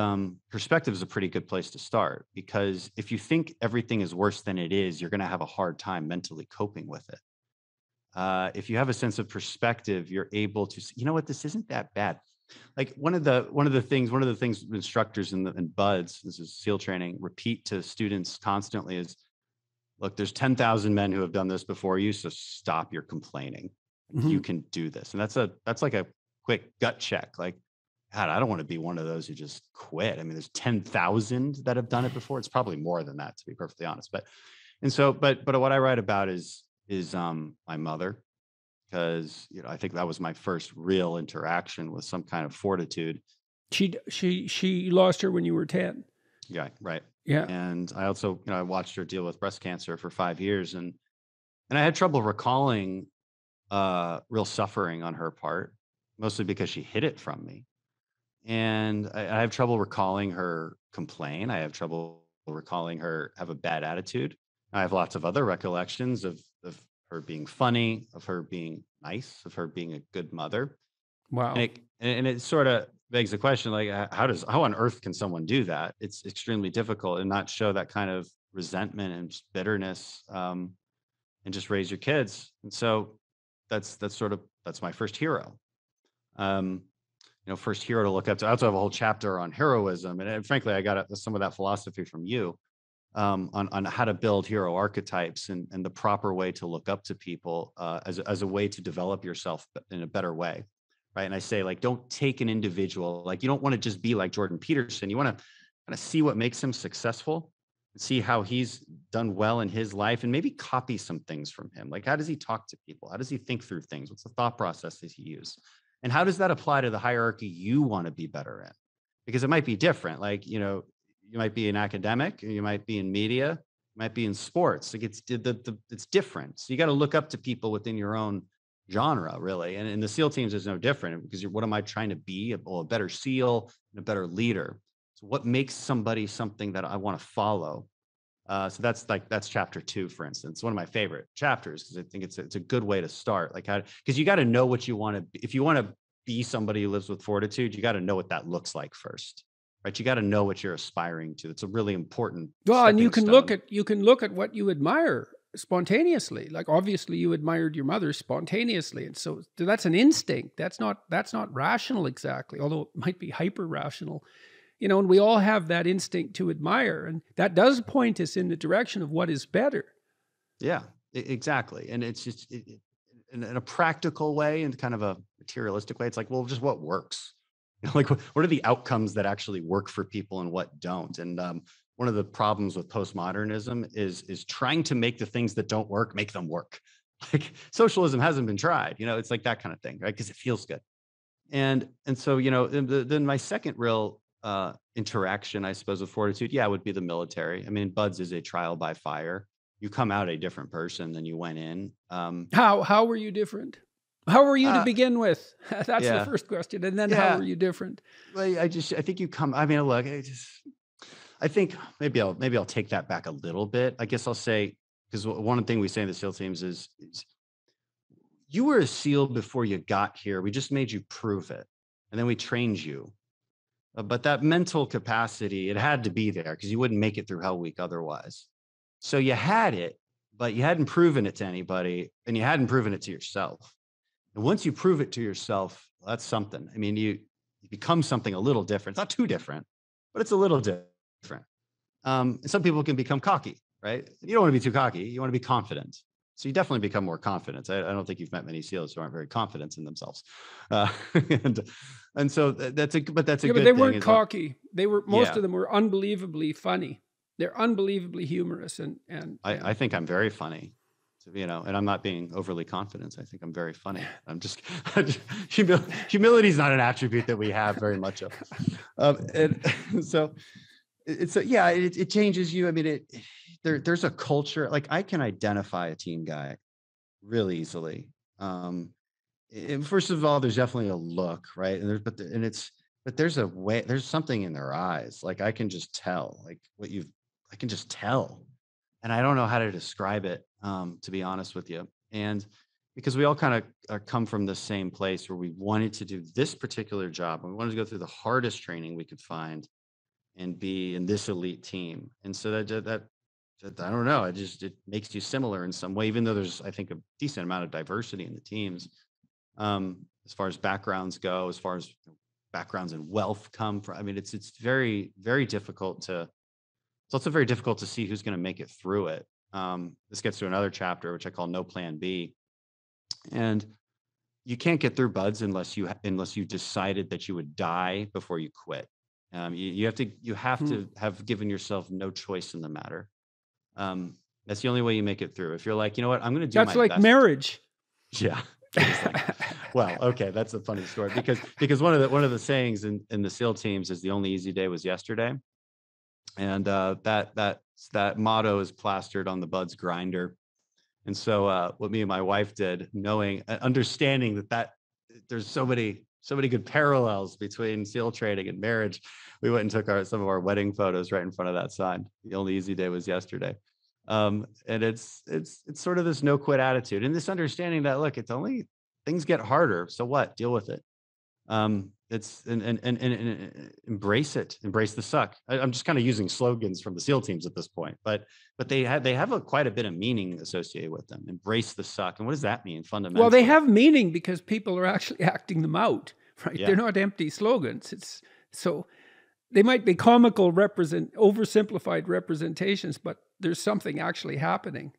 perspective is a pretty good place to start, because if you think everything is worse than it is, you're going to have a hard time mentally coping with it. If you have a sense of perspective, you're able to see, you know what, this isn't that bad. Like one of the things instructors and buds, this is SEAL training, repeat to students constantly is, look, there's 10,000 men who have done this before you, so stop your complaining. You Mhm. can do this. And that's like a quick gut check. Like, God, I don't want to be one of those who just quit. I mean, there's 10,000 that have done it before. It's probably more than that, to be perfectly honest. But what I write about is my mother, because I think that was my first real interaction with some kind of fortitude. She lost her when you were 10. Yeah, right. Yeah. And I also, I watched her deal with breast cancer for 5 years, and I had trouble recalling real suffering on her part, mostly because she hid it from me. And I have trouble recalling her complain. I have trouble recalling her have a bad attitude. I have lots of other recollections of her being funny, of her being nice, of her being a good mother. And Wow. it sort of begs the question, like, how on earth can someone do that? It's extremely difficult, and not show that kind of resentment and just bitterness, and just raise your kids. And so that's my first hero. Um, First hero to look up to. I also have a whole chapter on heroism, and frankly, I got some of that philosophy from you, on how to build hero archetypes, and the proper way to look up to people, as a way to develop yourself in a better way, right? And I say, like, don't take an individual, like, you don't want to just be like Jordan Peterson. You want to kind of see what makes him successful, and see how he's done well in his life, and maybe copy some things from him. Like, how does he talk to people? How does he think through things? What's the thought process that he use? And how does that apply to the hierarchy you want to be better in? Because it might be different. Like, you might be an academic, or you might be in media, you might be in sports. Like, it's different. So you got to look up to people within your own genre, really. And in the SEAL teams is no different, because what am I trying to be? Well, a better SEAL and a better leader. So what makes somebody something that I want to follow? So that's chapter 2, for instance, one of my favorite chapters, because I think it's a good way to start. Like, because you got to know what you want to be. If you want to be somebody who lives with fortitude, you got to know what that looks like first, right? You got to know what you're aspiring to. It's a really important Well, and stepping stone. you can look at what you admire spontaneously. Like, obviously you admired your mother spontaneously, and so that's an instinct. That's not rational exactly, although it might be hyper rational. And we all have that instinct to admire, and that does point us in the direction of what is better. Yeah, exactly. And it's just in a practical way, and kind of a materialistic way. It's like, well, just what works. Like, what are the outcomes that actually work for people and what don't? And one of the problems with postmodernism is trying to make the things that don't work make them work. Like, socialism hasn't been tried. It's like that kind of thing, right? Because it feels good. And so, then my second real interaction, I suppose, with fortitude, yeah, would be the military. I mean, Buds is a trial by fire. you come out a different person than you went in. How were you different? How were you to Uh, begin with? That's the yeah, first question. And then how yeah. were you different? Well, I think you come. I mean, look, I think maybe I'll take that back a little bit. I guess I'll say, because one thing we say in the SEAL teams is you were a SEAL before you got here. We just made you prove it, and then we trained you. But that mental capacity, it had to be there because you wouldn't make it through Hell Week otherwise. So you had it, but you hadn't proven it to anybody, and you hadn't proven it to yourself. And once you prove it to yourself, that's something. I mean, you become something a little different. It's not too different, but it's a little different. And some people can become cocky, right? You don't want to be too cocky. You want to be confident. So you definitely become more confident. I don't think you've met many SEALs who aren't very confident in themselves. And so that's a good But thing. they weren't cocky. They were, most Yeah. of them were unbelievably funny. They're unbelievably humorous. And I think I'm very funny, and I'm not being overly confident. I think I'm very funny. I'm just, humility is not an attribute that we have very much of. And so it changes you. I mean, there's a culture, like I can identify a team guy really easily. And first of all, there's definitely a look, right? And there's a way, there's something in their eyes. Like I can just tell, like I can just tell. And I don't know how to describe it, to be honest with you. And because we all kind of come from the same place where we wanted to do this particular job, and we wanted to go through the hardest training we could find and be in this elite team. And so that I don't know, it makes you similar in some way, even though there's, I think, a decent amount of diversity in the teams, as far as backgrounds go, as far as backgrounds and wealth come from. I mean, it's very, very difficult to. It's also very difficult to see who's going to make it through it. This gets to another chapter, which I call No Plan B, and you can't get through buds unless you decided that you would die before you quit. You have to have given yourself no choice in the matter. That's the only way you make it through. If you're like, you know what, I'm going to do my best. That's like marriage. Yeah. Well, okay, that's a funny story because one of the sayings in the SEAL teams is the only easy day was yesterday, and that motto is plastered on the Buds grinder. And so what me and my wife did, understanding that there's so many good parallels between SEAL training and marriage, we went and took some of our wedding photos right in front of that sign. The only easy day was yesterday. And it's sort of this no quit attitude and this understanding that, look, it's only things get harder. So what? Deal with it. It's and embrace it. Embrace the suck. I'm just kind of using slogans from the SEAL teams at this point, but they have quite a bit of meaning associated with them. Embrace the suck. And what does that mean fundamentally? Well, they have meaning because people are actually acting them out, right? Yeah. They're not empty slogans. So they might be comical, oversimplified representations, but there's something actually happening.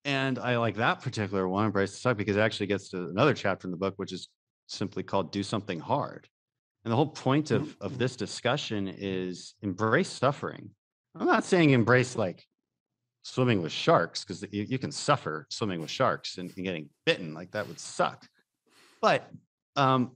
And I like that particular one, Embrace the Suck, because it actually gets to another chapter in the book, which is simply called Do Something Hard. And the whole point of this discussion is embrace suffering. I'm not saying embrace like swimming with sharks, because you can suffer swimming with sharks and getting bitten. Like that would suck. But I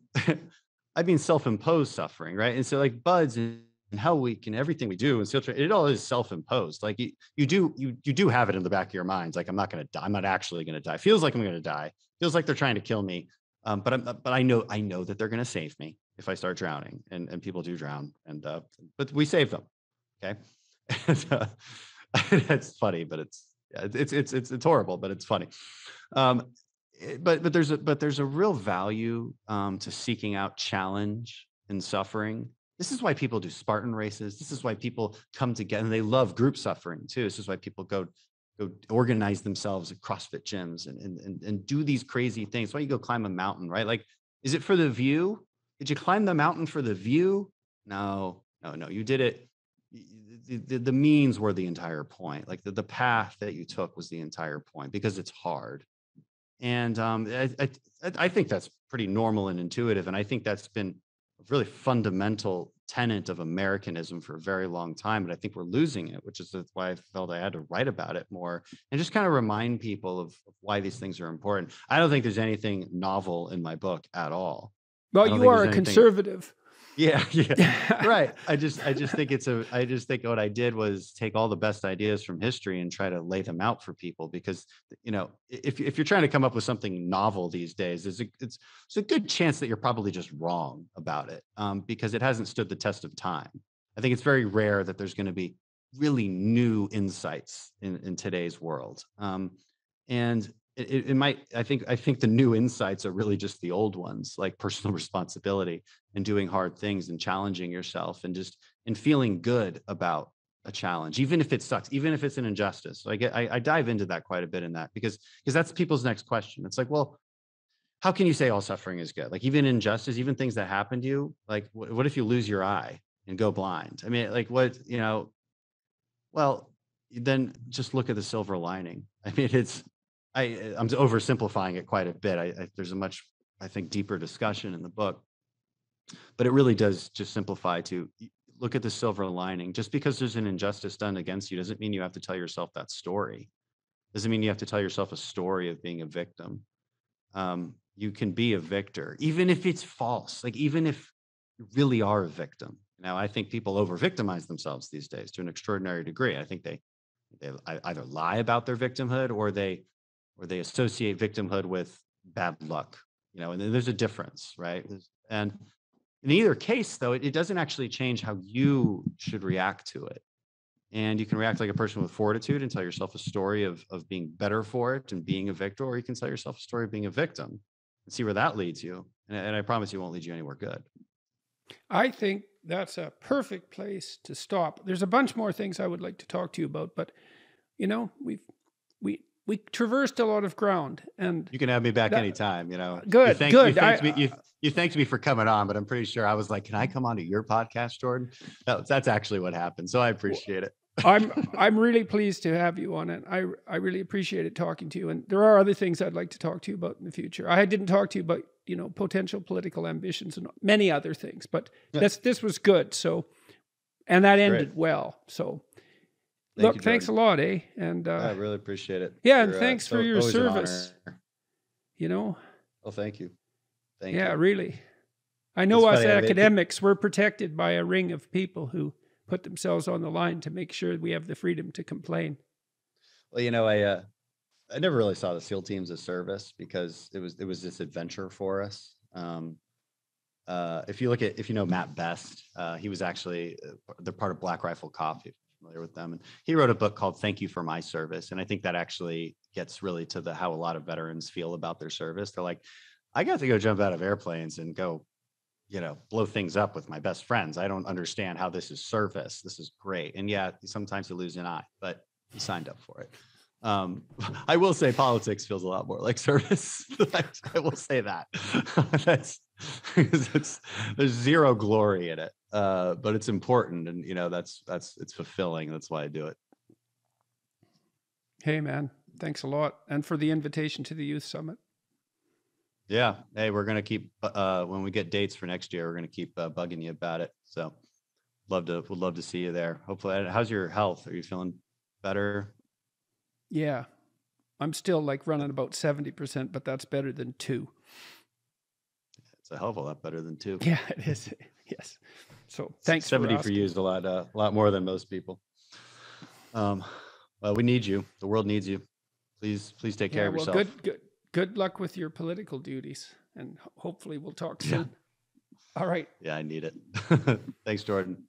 mean self-imposed suffering, right? And so like Buds and Hell Week and everything we do in SEAL training, it all is self-imposed. Like you do have it in the back of your minds. Like I'm not going to die. I'm not actually going to die. Feels like I'm going to die. Feels like they're trying to kill me. But I know that they're going to save me if I start drowning, and people do drown, but we save them. Okay. And, it's funny, but it's horrible, but it's funny. But there's a real value to seeking out challenge and suffering. This is why people do Spartan races. This is why people come together, and they love group suffering too. This is why people go organize themselves at CrossFit gyms and do these crazy things. Why you go climb a mountain, right? Like, is it for the view? Did you climb the mountain for the view? No. You did it. The means were the entire point. Like the path that you took was the entire point, because it's hard. And I think that's pretty normal and intuitive. And I think that's been a really fundamental tenet of Americanism for a very long time. And I think we're losing it, which is why I felt I had to write about it more and just kind of remind people of why these things are important. I don't think there's anything novel in my book at all. Well, you are a conservative. Yeah, yeah, right. I just think I just think what I did was take all the best ideas from history and try to lay them out for people, because if you're trying to come up with something novel these days, it's a good chance that you're probably just wrong about it, because it hasn't stood the test of time. I think it's very rare that there's going to be really new insights in today's world, and it might. I think the new insights are really just the old ones, like personal responsibility and doing hard things and challenging yourself and feeling good about a challenge, even if it sucks, even if it's an injustice. So I dive into that quite a bit in that, because that's people's next question. It's like, well, how can you say all suffering is good? Like, even injustice, even things that happen to you, like what if you lose your eye and go blind? I mean, like, what, well, then just look at the silver lining. I mean, I'm oversimplifying it quite a bit. There's a much, I think, deeper discussion in the book, but it really does just simplify to look at the silver lining. Just because there's an injustice done against you doesn't mean you have to tell yourself that story. Doesn't mean you have to tell yourself a story of being a victim. You can be a victor, even if it's false. Like, even if you really are a victim. Now, I think people over victimize themselves these days to an extraordinary degree. I think they either lie about their victimhood, or they associate victimhood with bad luck, and then there's a difference, right? And in either case, though, it doesn't actually change how you should react to it. And you can react like a person with fortitude and tell yourself a story of being better for it and being a victor, or you can tell yourself a story of being a victim and see where that leads you. And I promise you, it won't lead you anywhere good. I think that's a perfect place to stop. There's a bunch more things I would like to talk to you about, but we traversed a lot of ground, and you can have me back anytime. Good. You thanked me for coming on, but I'm pretty sure I was like, "Can I come on to your podcast, Jordan?" That's actually what happened. So I appreciate it. I'm really pleased to have you on it. I really appreciated talking to you, and there are other things I'd like to talk to you about in the future. I didn't talk to you about potential political ambitions and many other things, but this was good. So, and that ended well. So. Look, thanks a lot, eh? And I really appreciate it. Yeah, and thanks for your service. Oh, thank you. Thank you. Yeah, really. I know us academics, we're protected by a ring of people who put themselves on the line to make sure we have the freedom to complain. Well, I never really saw the SEAL teams as service, because it was this adventure for us. If you know Matt Best, he was actually they're part of Black Rifle Coffee. Familiar with them, and he wrote a book called "Thank You for My Service," and I think that actually gets really to how a lot of veterans feel about their service. They're like, I got to go jump out of airplanes and go, blow things up with my best friends. I don't understand how this is service. This is great, and yeah, sometimes you lose an eye, but you signed up for it. I will say politics feels a lot more like service. I will say that. There's zero glory in it, but it's important, and it's fulfilling. That's why I do it. Hey, man, thanks a lot, and for the invitation to the Youth Summit. Yeah, hey, we're gonna keep when we get dates for next year. We're gonna keep bugging you about it. So, would love to see you there. Hopefully, how's your health? Are you feeling better? Yeah, I'm still running about 70%, but that's better than 2. It's a hell of a lot better than 2. Yeah, it is. Yes. So thanks. 70 for you is a lot more than most people. Well, we need you. The world needs you. Please take care of yourself. Good luck with your political duties, and hopefully we'll talk soon. Yeah. All right. Yeah, I need it. Thanks, Jordan.